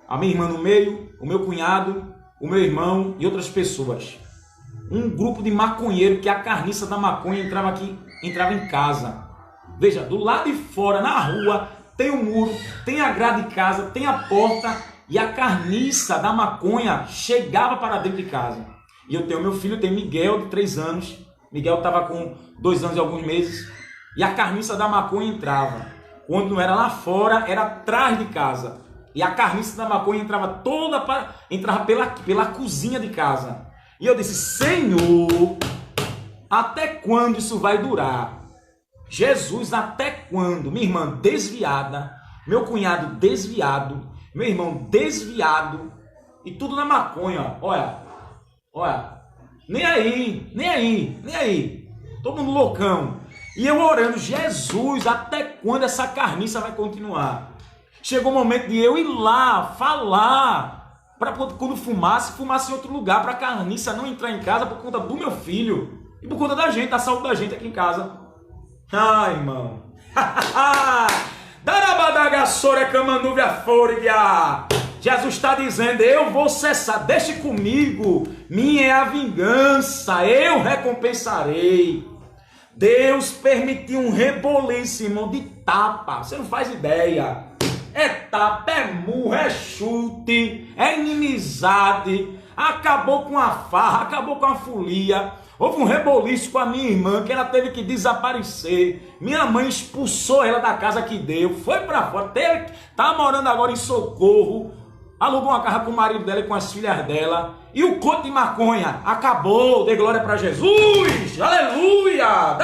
A minha irmã no meio, o meu cunhado, o meu irmão e outras pessoas. Um grupo de maconheiro que a carniça da maconha entrava em casa. Veja, do lado de fora, na rua, tem o muro, tem a grade de casa, tem a porta. E a carniça da maconha chegava para dentro de casa. E eu tenho meu filho, tem Miguel, de 3 anos. Miguel estava com 2 anos e alguns meses. E a carniça da maconha entrava. Quando não era lá fora, era atrás de casa. E a carniça da maconha entrava entrava pela cozinha de casa. E eu disse, Senhor, até quando isso vai durar? Jesus, até quando? Minha irmã desviada, meu cunhado desviado, meu irmão desviado, e tudo na maconha, olha, nem aí, todo mundo loucão, e eu orando, Jesus, até quando essa carniça vai continuar? Chegou o momento de eu ir lá, falar, para quando fumasse em outro lugar, para a carniça não entrar em casa por conta do meu filho, e por conta da gente, da saúde da gente aqui em casa. Ai, irmão, Jesus está dizendo, eu vou cessar, deixe comigo, minha é a vingança, eu recompensarei. Deus permitiu um reboliço, irmão, de tapa, você não faz ideia. É tapa, é murro, é chute, é inimizade, acabou com a farra, acabou com a folia. Houve um reboliço com a minha irmã, que ela teve que desaparecer. Minha mãe expulsou ela da casa que deu, foi para fora, tá morando agora em Socorro, alugou uma casa com o marido dela e com as filhas dela. E o coito de maconha acabou, dê glória para Jesus, aleluia!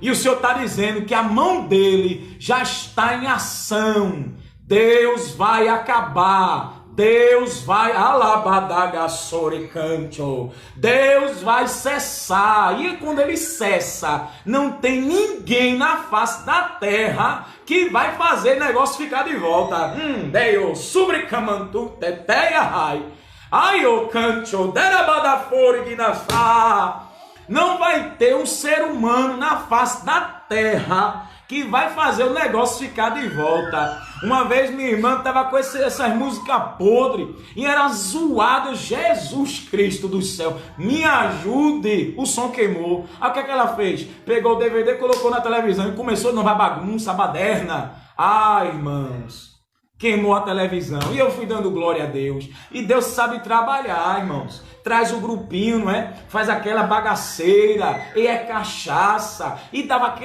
E o Senhor está dizendo que a mão dele já está em ação. Deus vai acabar, Deus vai alabadagasoricancho. Deus vai cessar. E quando ele cessa, não tem ninguém na face da terra que vai fazer negócio ficar de volta. Deus, subricamantu teteia rai. Ai o cancho derabadafori guinafá. Não vai ter um ser humano na face da terra que vai fazer o negócio ficar de volta. Uma vez minha irmã estava com essas músicas podres e era zoado. Jesus Cristo do céu, me ajude, o som queimou. Aí o que é que ela fez? Pegou o DVD, colocou na televisão e começou a nova bagunça, baderna. Ai, irmãos, queimou a televisão e eu fui dando glória a Deus. E Deus sabe trabalhar, irmãos. Traz o grupinho, não é? Faz aquela bagaceira, e é cachaça, e dava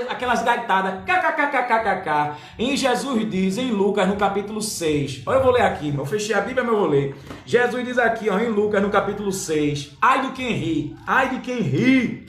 aquelas gaitadas, kkkkkk. E Jesus diz em Lucas, no capítulo 6, eu vou ler aqui, irmão. Eu fechei a Bíblia, mas eu vou ler. Jesus diz aqui, em Lucas, no capítulo 6, ai de quem ri,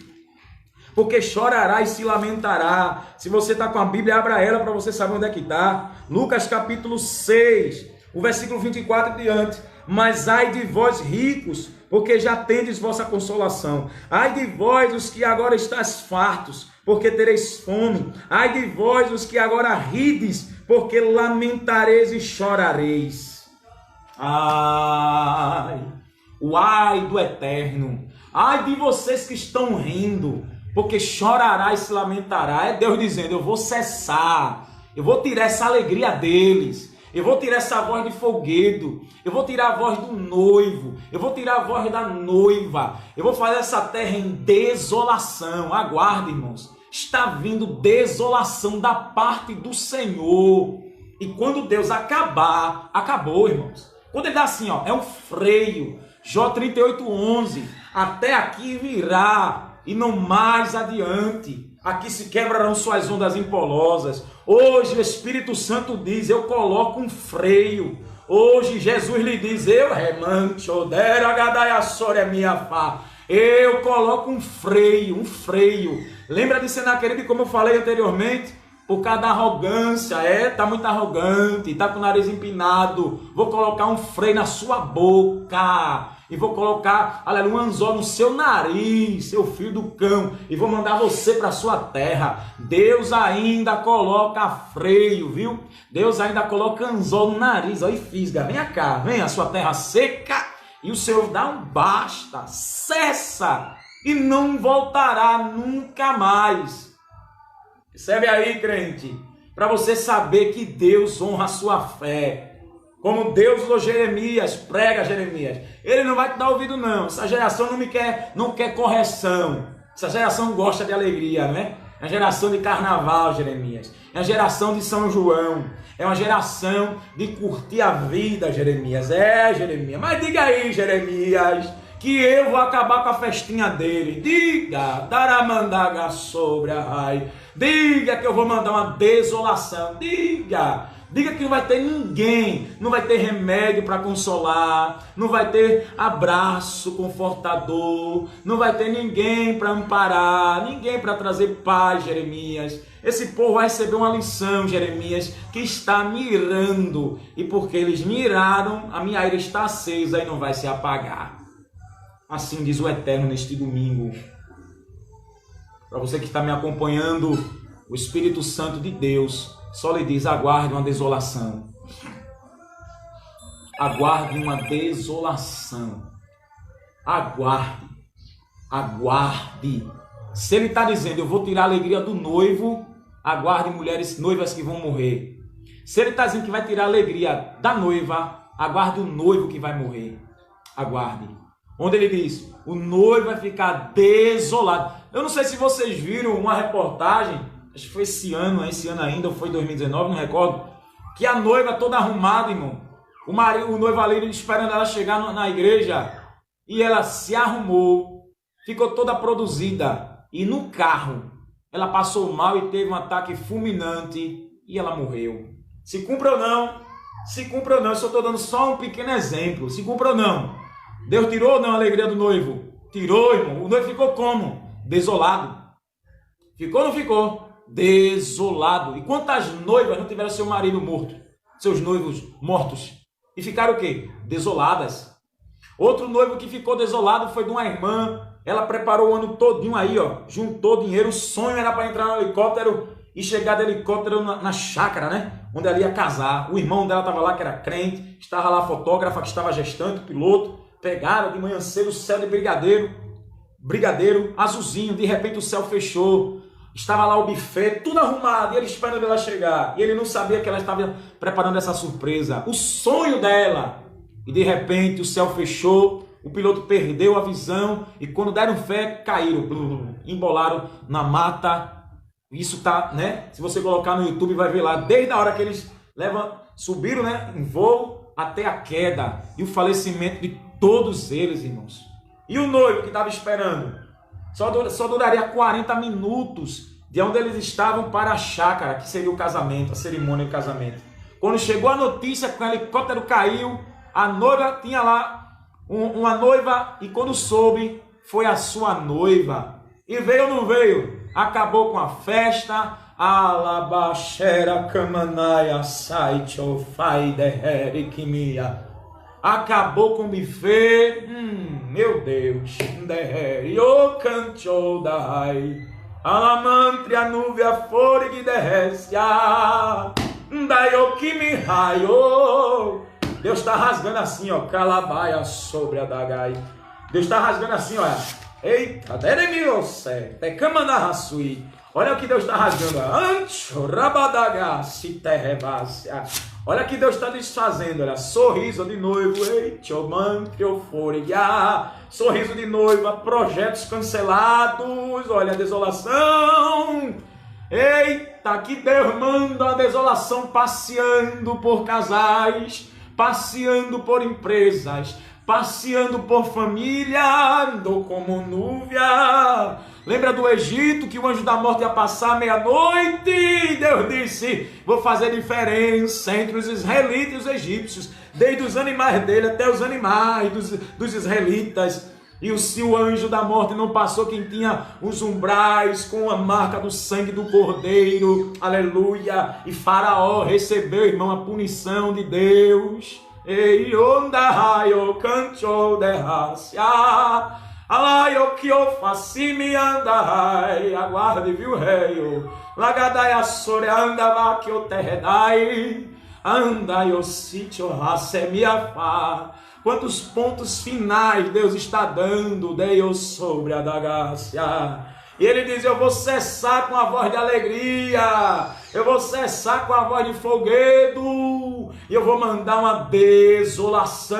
porque chorará e se lamentará. Se você está com a Bíblia, abra ela para você saber onde é que está. Lucas capítulo 6, o versículo 24 e diante. Mas ai de vós ricos, porque já tendes vossa consolação. Ai de vós os que agora estáis fartos, porque tereis fome. Ai de vós os que agora rides, porque lamentareis e chorareis. Ai, o ai do eterno. Ai de vocês que estão rindo, porque chorará e se lamentará. É Deus dizendo, eu vou cessar, eu vou tirar essa alegria deles. Eu vou tirar essa voz de folguedo, eu vou tirar a voz do noivo, eu vou tirar a voz da noiva, eu vou fazer essa terra em desolação. Aguarde, irmãos, está vindo desolação da parte do Senhor. E quando Deus acabar, acabou, irmãos. Quando ele dá assim, ó, é um freio. Jó 38:11, até aqui virá e não mais adiante. Aqui se quebrarão suas ondas impolosas. Hoje o Espírito Santo diz, eu coloco um freio. Hoje Jesus lhe diz, eu remancho, eu coloco um freio. Lembra de Senaqueribe, como eu falei anteriormente? Por causa da arrogância, tá muito arrogante, tá com o nariz empinado. Vou colocar um freio na sua boca. E vou colocar, aleluia, um anzol no seu nariz, seu filho do cão, e vou mandar você para a sua terra. Deus ainda coloca freio, viu? Deus ainda coloca anzol no nariz, ó, e fisga. Vem cá, vem a sua terra seca, e o Senhor dá um basta, cessa, e não voltará nunca mais. Percebe aí, crente? Para você saber que Deus honra a sua fé. Como Deus usou Jeremias, prega Jeremias. Ele não vai te dar ouvido não. Essa geração não quer correção. Essa geração gosta de alegria, né? É uma geração de carnaval, Jeremias. É uma geração de São João. É uma geração de curtir a vida, Jeremias. Jeremias. Mas diga aí, Jeremias, que eu vou acabar com a festinha dele. Diga, Daramandaga sobre a rai. Diga que eu vou mandar uma desolação. Diga que não vai ter ninguém, não vai ter remédio para consolar, não vai ter abraço confortador, não vai ter ninguém para amparar, ninguém para trazer paz, Jeremias. Esse povo vai receber uma lição, Jeremias, que está mirando, e porque eles miraram, a minha ira está acesa e não vai se apagar. Assim diz o Eterno neste domingo. Para você que está me acompanhando, o Espírito Santo de Deus só lhe diz, aguarde uma desolação. Aguarde uma desolação. Aguarde. Se ele está dizendo, eu vou tirar a alegria do noivo, aguarde mulheres noivas que vão morrer. Se ele está dizendo que vai tirar a alegria da noiva, aguarde o noivo que vai morrer. Aguarde. Onde ele diz, o noivo vai ficar desolado. Eu não sei se vocês viram uma reportagem, acho que foi esse ano ainda, ou foi 2019, não recordo, que a noiva toda arrumada, irmão, o noivo ali esperando ela chegar na igreja, e ela se arrumou, ficou toda produzida, e no carro, ela passou mal e teve um ataque fulminante, e ela morreu. Se cumpre ou não, eu só estou dando só um pequeno exemplo, se cumpre ou não, Deus tirou ou não a alegria do noivo? Tirou, irmão, o noivo ficou como? Desolado. Ficou ou não ficou? Desolado. E quantas noivas não tiveram seu marido morto? Seus noivos mortos? e ficaram o quê? Desoladas. Outro noivo que ficou desolado foi de uma irmã. Ela preparou o ano todinho aí, ó, juntou dinheiro. O sonho era para entrar no helicóptero e chegar de helicóptero na chácara, né? Onde ela ia casar. O irmão dela estava lá, que era crente, estava lá a fotógrafa, que estava gestante, o piloto. Pegaram de manhã cedo o céu de brigadeiro, azulzinho. De repente o céu fechou. Estava lá o buffet, tudo arrumado, e ele esperando ela chegar. E ele não sabia que ela estava preparando essa surpresa. O sonho dela. E de repente o céu fechou, o piloto perdeu a visão, e quando deram fé, caíram, embolaram na mata. Isso tá, né? Se você colocar no YouTube, vai ver lá, desde a hora que eles subiram, né, em voo, até a queda e o falecimento de todos eles, irmãos. E o noivo que estava esperando, só duraria 40 minutos de onde eles estavam para a chácara, que seria o casamento, a cerimônia de casamento. Quando chegou a notícia que o helicóptero caiu, a noiva tinha lá uma noiva, e quando soube, foi a sua noiva. E veio ou não veio? Acabou com a festa. Alabaxera Kamanaya Saicho Faide Kimia. Acabou com o buffet. Meu Deus. O canto dai. Alamantria nuvia forig derrecia. Dai o kimi raio. Deus está rasgando assim, ó. Calabaia sobre a dagai. Deus está rasgando assim, olha. Eita, deremiose, tecamanarrasui. Olha o que Deus está rasgando. Ancho, rabadaga, se terrevácia. Olha o que Deus está desfazendo. Olha, sorriso de noivo. Eita, mantrioforia. Sorriso de noiva. Projetos cancelados. Olha a desolação. Eita, que Deus manda a desolação passeando por casais, passeando por empresas, passeando por família, andou como núvia. Lembra do Egito, que o anjo da morte ia passar meia-noite? Deus disse, vou fazer diferença entre os israelitas e os egípcios, desde os animais dele até os animais dos israelitas. E se o anjo da morte não passou, quem tinha os umbrais com a marca do sangue do cordeiro, aleluia, e Faraó recebeu, irmão, a punição de Deus. Ei, onda raio, canto de racia, alaio que eu faço me andai, aguarde, viu, rei, lagadai a sore andava que eu terredai, andai o sítio race me afá. Quantos pontos finais Deus está dando, Deus sobre a dagácia. E ele diz, eu vou cessar com a voz de alegria, eu vou cessar com a voz de folguedo, e eu vou mandar uma desolação.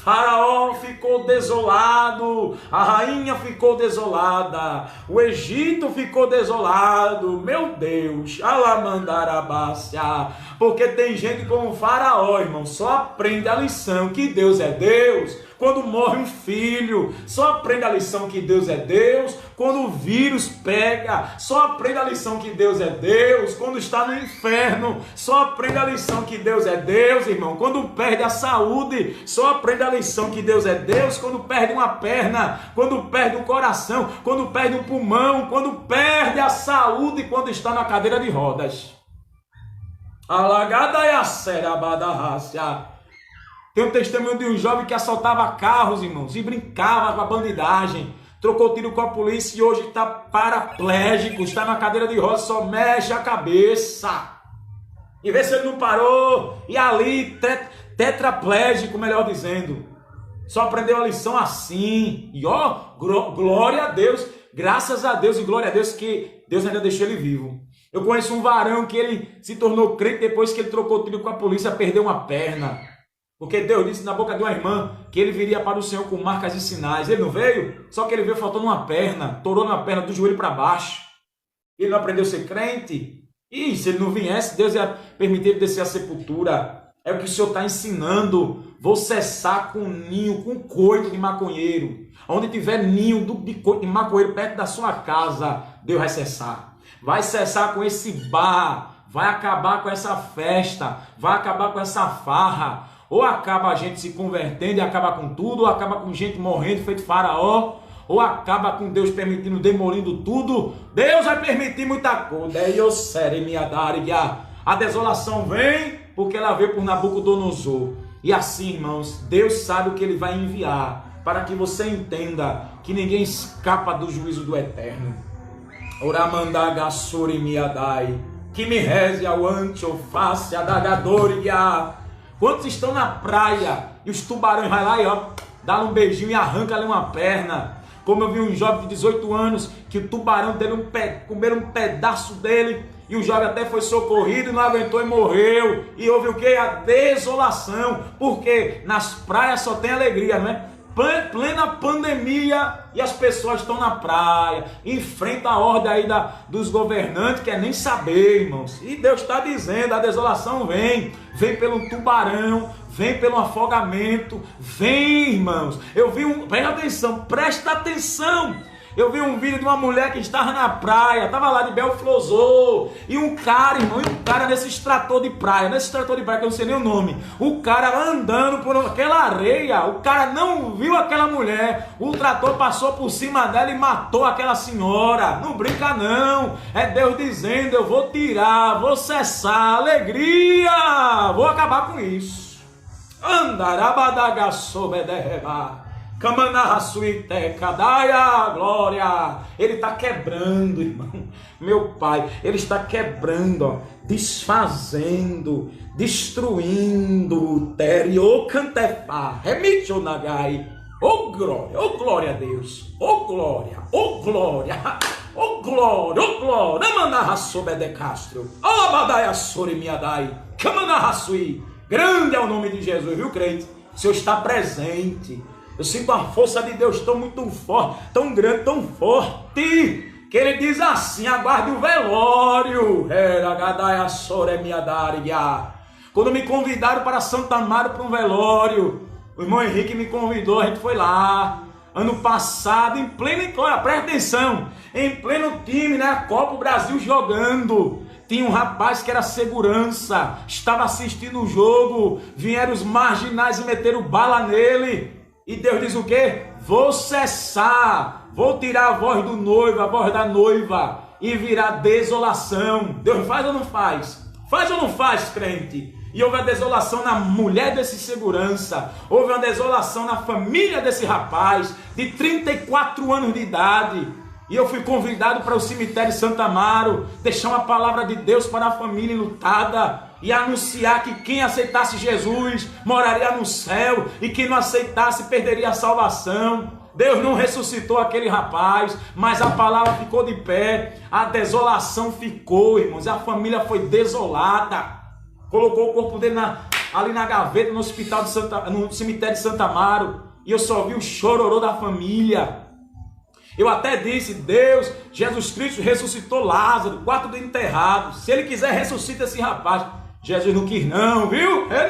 Faraó ficou desolado, a rainha ficou desolada, o Egito ficou desolado. Meu Deus, alamandarabácia, porque tem gente como Faraó, irmão, só aprende a lição que Deus é Deus quando morre um filho, só aprende a lição que Deus é Deus quando o vírus pega, só aprende a lição que Deus é Deus quando está no inferno, só aprende a lição que Deus é Deus, irmão, quando perde a saúde, só aprende a lição que Deus é Deus quando perde uma perna, quando perde o coração, quando perde um pulmão, quando perde a saúde, quando está na cadeira de rodas. Alagada é a serabadarrácia. Tem um testemunho de um jovem que assaltava carros, irmãos, e brincava com a bandidagem. Trocou tiro com a polícia e hoje está paraplégico, está na cadeira de rodas, só mexe a cabeça. E vê se ele não parou. E ali, tetraplégico, melhor dizendo. Só aprendeu a lição assim. E ó, glória a Deus, graças a Deus e glória a Deus que Deus ainda deixou ele vivo. Eu conheço um varão que ele se tornou crente depois que ele trocou tiro com a polícia, perdeu uma perna. Porque Deus disse na boca de uma irmã que ele viria para o Senhor com marcas e sinais. Ele não veio, só que ele veio faltando uma perna, torou na perna do joelho para baixo. Ele não aprendeu a ser crente. E se ele não viesse, Deus ia permitir ele descer à sepultura. É o que o Senhor está ensinando. Vou cessar com ninho, com coito de maconheiro. Onde tiver ninho de coito de maconheiro perto da sua casa, Deus vai cessar. Vai cessar com esse bar, vai acabar com essa festa, vai acabar com essa farra. Ou acaba a gente se convertendo e acaba com tudo, ou acaba com gente morrendo, feito Faraó, ou acaba com Deus permitindo, demolindo tudo. Deus vai permitir muita coisa. A desolação vem, Porque ela veio por Nabucodonosor. E assim, irmãos, Deus sabe o que Ele vai enviar, para que você entenda que ninguém escapa do juízo do Eterno. Oramandagassuri miadai, que me reze ao antioface, adagador e guiar. Quantos estão na praia e os tubarões vai lá e ó, dá um beijinho e arranca ali uma perna. Como eu vi um jovem de 18 anos que o tubarão dele comeram um pedaço dele e o jovem até foi socorrido e não aguentou e morreu. E houve o que? A desolação. Porque nas praias só tem alegria, não é? Plena pandemia e as pessoas estão na praia, enfrenta a ordem aí dos governantes, quer nem saber, irmãos. E Deus está dizendo, a desolação vem pelo tubarão, vem pelo afogamento, vem, irmãos. Eu vi presta atenção. Eu vi um vídeo de uma mulher que estava na praia, estava lá de Belflosor, e um cara, irmão, nesse extrator de praia, que eu não sei nem o nome, o cara andando por aquela areia, o cara não viu aquela mulher, o trator passou por cima dela e matou aquela senhora. Não brinca não, é Deus dizendo, eu vou tirar, vou cessar a alegria, vou acabar com isso. Andarabadagasobedereba. Glória. Ele está quebrando, irmão. Meu Pai, Ele está quebrando, ó, desfazendo, destruindo. Terio cantefá, remite nagai. Oh glória a Deus. Oh glória, oh glória. Oh glória, oh glória. Manarrasobe de Castro. Oh abadaia sori miadai. Kamanarrasui. Grande é o nome de Jesus, viu, crente? O Senhor está presente. Eu sinto a força de Deus tão muito forte, tão grande, tão forte, que Ele diz assim: aguarde o velório. Quando me convidaram para Santa Amaro para um velório, o irmão Henrique me convidou, a gente foi lá, ano passado, em pleno, presta atenção, em pleno time, né, Copa Brasil jogando. Tinha um rapaz que era segurança, estava assistindo o jogo, vieram os marginais e meteram bala nele. E Deus diz o quê? Vou cessar, vou tirar a voz do noivo, a voz da noiva, e virá desolação. Deus faz ou não faz? Faz ou não faz, crente? E houve a desolação na mulher desse segurança, houve uma desolação na família desse rapaz, de 34 anos de idade. E eu fui convidado para o cemitério Santa Amaro, deixar uma palavra de Deus para a família enlutada, e anunciar que quem aceitasse Jesus moraria no céu, e quem não aceitasse perderia a salvação. Deus não ressuscitou aquele rapaz, mas a palavra ficou de pé, a desolação ficou, irmãos, a família foi desolada. Colocou o corpo dele ali na gaveta no cemitério de Santa Amaro, e eu só vi o chororô da família. Eu até disse, Deus, Jesus Cristo ressuscitou Lázaro, quarto do enterrado. Se Ele quiser, ressuscita esse rapaz. Jesus não quis não, viu? Jesus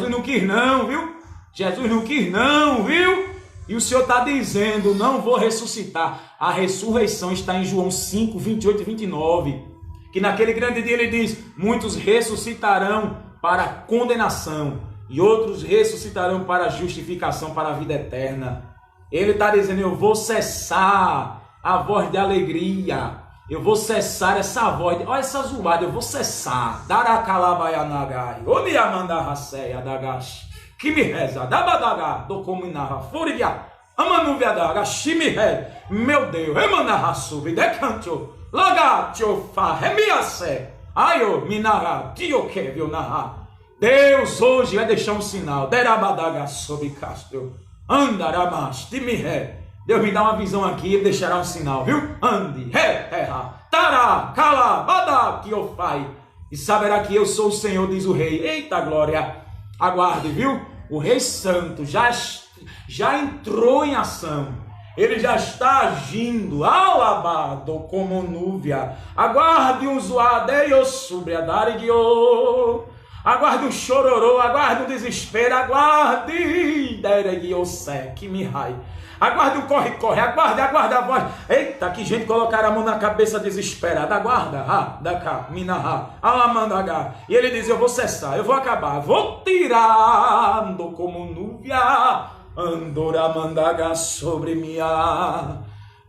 não quis não, viu? Jesus não quis não, viu? E o Senhor está dizendo, não vou ressuscitar. A ressurreição está em João 5, 28 e 29. Que naquele grande dia Ele diz, muitos ressuscitarão para condenação, e outros ressuscitarão para a justificação, para a vida eterna. Ele está dizendo, eu vou cessar a voz de alegria. Eu vou cessar essa voz. Olha essa zoada, eu vou cessar. Daracalabaianagai. Oniamandarraceia dagash. Que me reza. Dabadaga. Docominarra. Fúria. Amanuviadaga. Shimihe. Meu Deus. Emanarrassubi. Decanto. Lagatiofa. Remiace. Ayo. Minarra. Tiokevio narra. Deus hoje vai deixar um sinal. Derabadaga sobre Castro. Andaramas. Timihe. Deus me dá uma visão aqui e deixará um sinal, viu? Ande, terra, tará, cala, badá, que eu fai. E saberá que eu sou o Senhor, diz o rei. Eita glória, aguarde, viu? O rei santo já entrou em ação. Ele já está agindo, alabado como núvia. Aguarde um zoadeio sobre a dariguiô. Aguarde um chororô, aguarde um desespero, aguarde, dereguiosé, que me rai. Aguarde o corre-corre, aguarde a voz. Eita, que gente colocar a mão na cabeça desesperada. Aguarda, dacá, minahá, alamandagá. E ele diz, eu vou cessar, eu vou acabar, vou tirar, ando como núvia, andoramandaga sobre minha.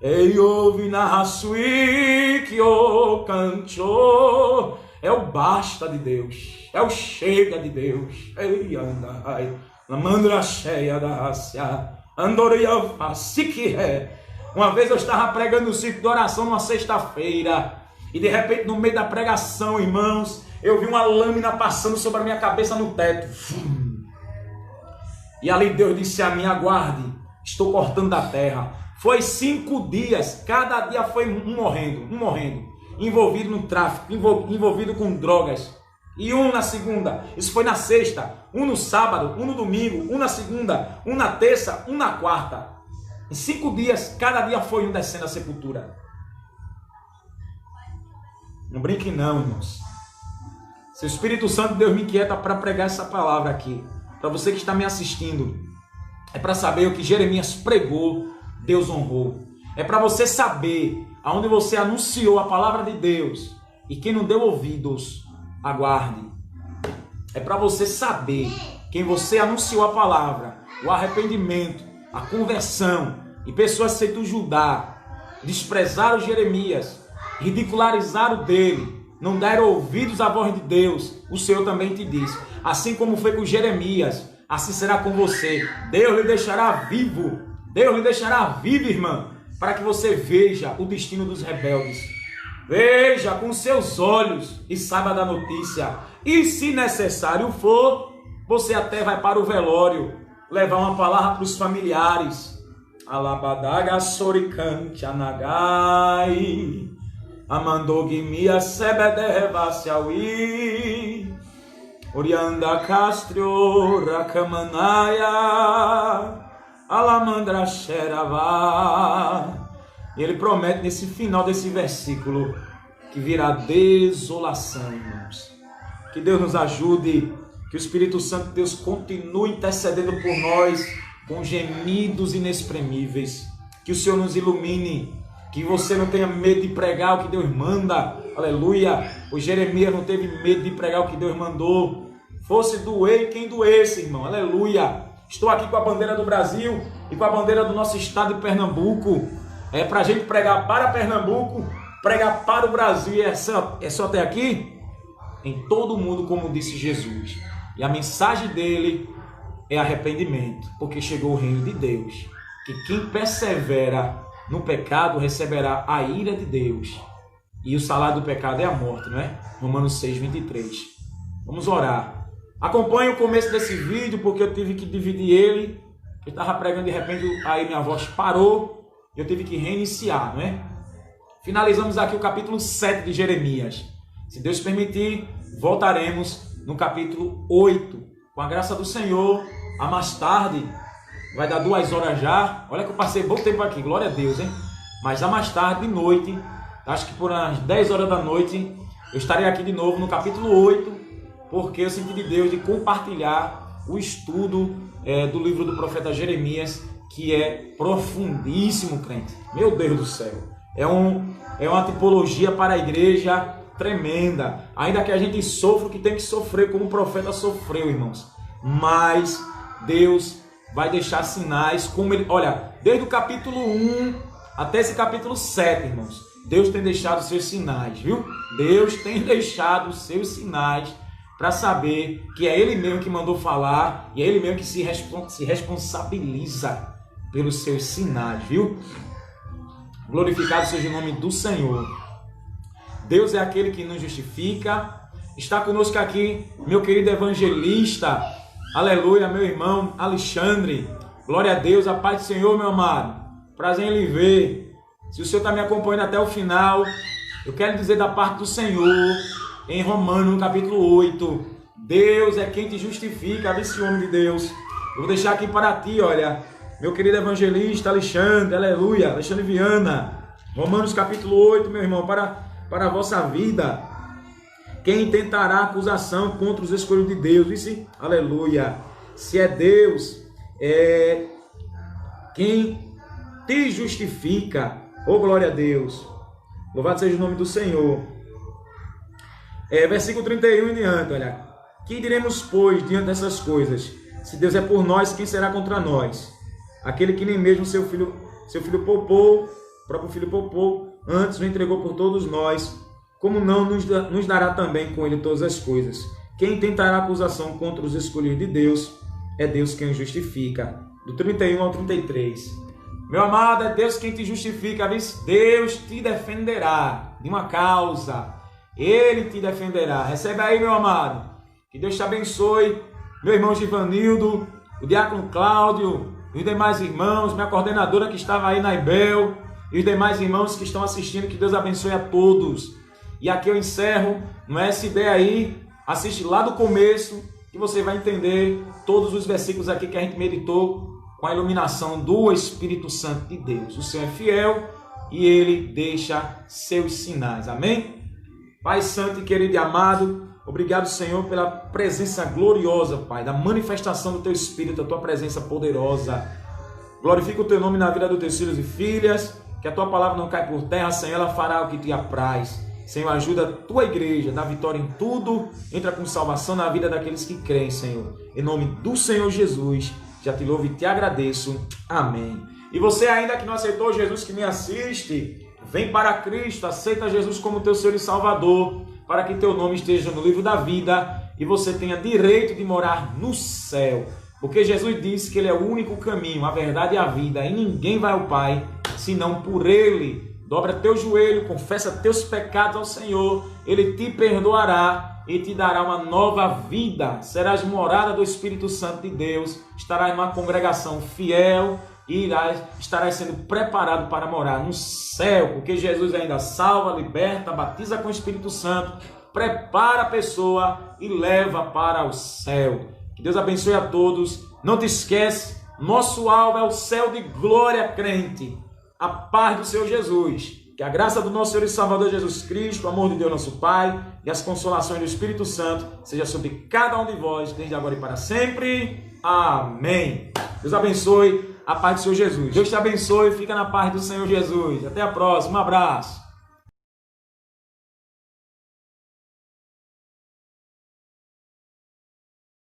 Ei, ouve na raçui que o cantou. É o basta de Deus. É o chega de Deus. Ei, anda, ai. Na mandra cheia da raça. Andoria que é. Uma vez eu estava pregando no círculo de oração numa sexta-feira. E de repente, no meio da pregação, irmãos, eu vi uma lâmina passando sobre a minha cabeça no teto. E ali Deus disse a mim: aguarde, estou cortando da terra. Foi 5 dias, cada dia foi um morrendo. Envolvido no tráfico, envolvido com drogas. E um na segunda, isso foi na sexta. Um no sábado, um no domingo, um na segunda, um na terça, um na quarta. Em 5 dias, cada dia foi um descendo à sepultura. Não brinque não, irmãos. Se o Espírito Santo de Deus me inquieta para pregar essa palavra aqui, para você que está me assistindo, é para saber o que Jeremias pregou, Deus honrou. É para você saber aonde você anunciou a palavra de Deus e quem não deu ouvidos, aguarde. É para você saber quem você anunciou a palavra, o arrependimento, a conversão, e pessoas aceitam Judá, desprezaram Jeremias, ridicularizaram dele, não deram ouvidos à voz de Deus. O Senhor também te diz, assim como foi com Jeremias, assim será com você. Deus lhe deixará vivo, Deus lhe deixará vivo, irmã, para que você veja o destino dos rebeldes. Veja com seus olhos e saiba da notícia. E se necessário for, você até vai para o velório levar uma palavra para os familiares. Alabadaga soricante anagai, amandogimia sebederevasiaui, orianda castro racamanaya, alamandra xeravá. Ele promete nesse final desse versículo que virá desolação, irmãos. Que Deus nos ajude, que o Espírito Santo de Deus continue intercedendo por nós com gemidos inexprimíveis. Que o Senhor nos ilumine, que você não tenha medo de pregar o que Deus manda. Aleluia! O Jeremias não teve medo de pregar o que Deus mandou. Fosse doer quem doesse, irmão. Aleluia! Estou aqui com a bandeira do Brasil e com a bandeira do nosso estado de Pernambuco. É para a gente pregar para Pernambuco, pregar para o Brasil. E é só até aqui? Em todo o mundo, como disse Jesus. E a mensagem dele é arrependimento, porque chegou o reino de Deus. Que quem persevera no pecado receberá a ira de Deus. E o salário do pecado é a morte, não é? Romanos 6, 23. Vamos orar. Acompanhe o começo desse vídeo, porque eu tive que dividir ele. Eu estava pregando, de repente, aí minha voz parou. Eu tive que reiniciar, não é? Finalizamos aqui o capítulo 7 de Jeremias. Se Deus permitir, voltaremos no capítulo 8. Com a graça do Senhor, a mais tarde, vai dar 2 horas já. Olha que eu passei bom tempo aqui, glória a Deus, hein? Mas a mais tarde, de noite, acho que por umas 10 horas da noite, eu estarei aqui de novo no capítulo 8, porque eu senti de Deus de compartilhar o estudo do livro do profeta Jeremias, que é profundíssimo, crente. Meu Deus do céu. É uma tipologia para a igreja tremenda. Ainda que a gente sofra o que tem que sofrer, como o profeta sofreu, irmãos. Mas Deus vai deixar sinais, como ele... Olha, desde o capítulo 1 até esse capítulo 7, irmãos. Deus tem deixado seus sinais, viu? Deus tem deixado seus sinais para saber que é Ele mesmo que mandou falar e é Ele mesmo que se responsabiliza pelos seus sinais, viu? Glorificado seja o nome do Senhor. Deus é aquele que nos justifica. Está conosco aqui meu querido evangelista, aleluia, meu irmão Alexandre. Glória a Deus, a paz do Senhor, meu amado. Prazer em lhe ver. Se o Senhor está me acompanhando até o final, eu quero dizer da parte do Senhor, em Romanos, no capítulo 8, Deus é quem te justifica, esse homem de Deus. Eu vou deixar aqui para ti, olha, meu querido evangelista Alexandre, aleluia, Alexandre Viana, Romanos capítulo 8, meu irmão, para a vossa vida. Quem tentará acusação contra os escolhidos de Deus? Isso, aleluia. Se é Deus, quem te justifica, oh glória a Deus. Louvado seja o nome do Senhor. Versículo 31 em diante, olha. Que diremos, pois, diante dessas coisas? Se Deus é por nós, quem será contra nós? Aquele que nem mesmo seu filho poupou, o próprio filho poupou, antes o entregou por todos nós, como não nos dará também com ele todas as coisas? Quem tentará acusação contra os escolhidos de Deus, é Deus quem os justifica. Do 31 ao 33. Meu amado, é Deus quem te justifica. Deus te defenderá de uma causa. Ele te defenderá. Recebe aí, meu amado. Que Deus te abençoe. Meu irmão Givanildo, o diácono Cláudio, os demais irmãos, minha coordenadora que estava aí na IBEL, e os demais irmãos que estão assistindo, que Deus abençoe a todos. E aqui eu encerro no SD aí, assiste lá do começo, que você vai entender todos os versículos aqui que a gente meditou com a iluminação do Espírito Santo de Deus. O Senhor é fiel e Ele deixa seus sinais. Amém? Pai Santo e querido e amado, obrigado, Senhor, pela presença gloriosa, Pai, da manifestação do Teu Espírito, a Tua presença poderosa. Glorifica o Teu nome na vida dos Teus filhos e filhas, que a Tua palavra não cai por terra, Senhor, ela fará o que Te apraz. Senhor, ajuda a Tua igreja, dá vitória em tudo, entra com salvação na vida daqueles que creem, Senhor. Em nome do Senhor Jesus, já te louvo e te agradeço. Amém. E você ainda que não aceitou Jesus, que me assiste, vem para Cristo, aceita Jesus como teu Senhor e Salvador, para que teu nome esteja no livro da vida e você tenha direito de morar no céu. Porque Jesus disse que Ele é o único caminho, a verdade e a vida, e ninguém vai ao Pai senão por Ele. Dobra teu joelho, confessa teus pecados ao Senhor, Ele te perdoará e te dará uma nova vida. Serás morada do Espírito Santo de Deus, estarás numa congregação fiel e estarás sendo preparado para morar no céu, porque Jesus ainda salva, liberta, batiza com o Espírito Santo, prepara a pessoa e leva para o céu. Que Deus abençoe a todos. Não te esquece, nosso alvo é o céu de glória, crente. A paz do Senhor Jesus, que a graça do nosso Senhor e Salvador Jesus Cristo, o amor de Deus nosso Pai e as consolações do Espírito Santo seja sobre cada um de vós, desde agora e para sempre. Amém. Deus abençoe, a paz do Senhor Jesus. Deus te abençoe, fica na paz do Senhor Jesus. Até a próxima, um abraço.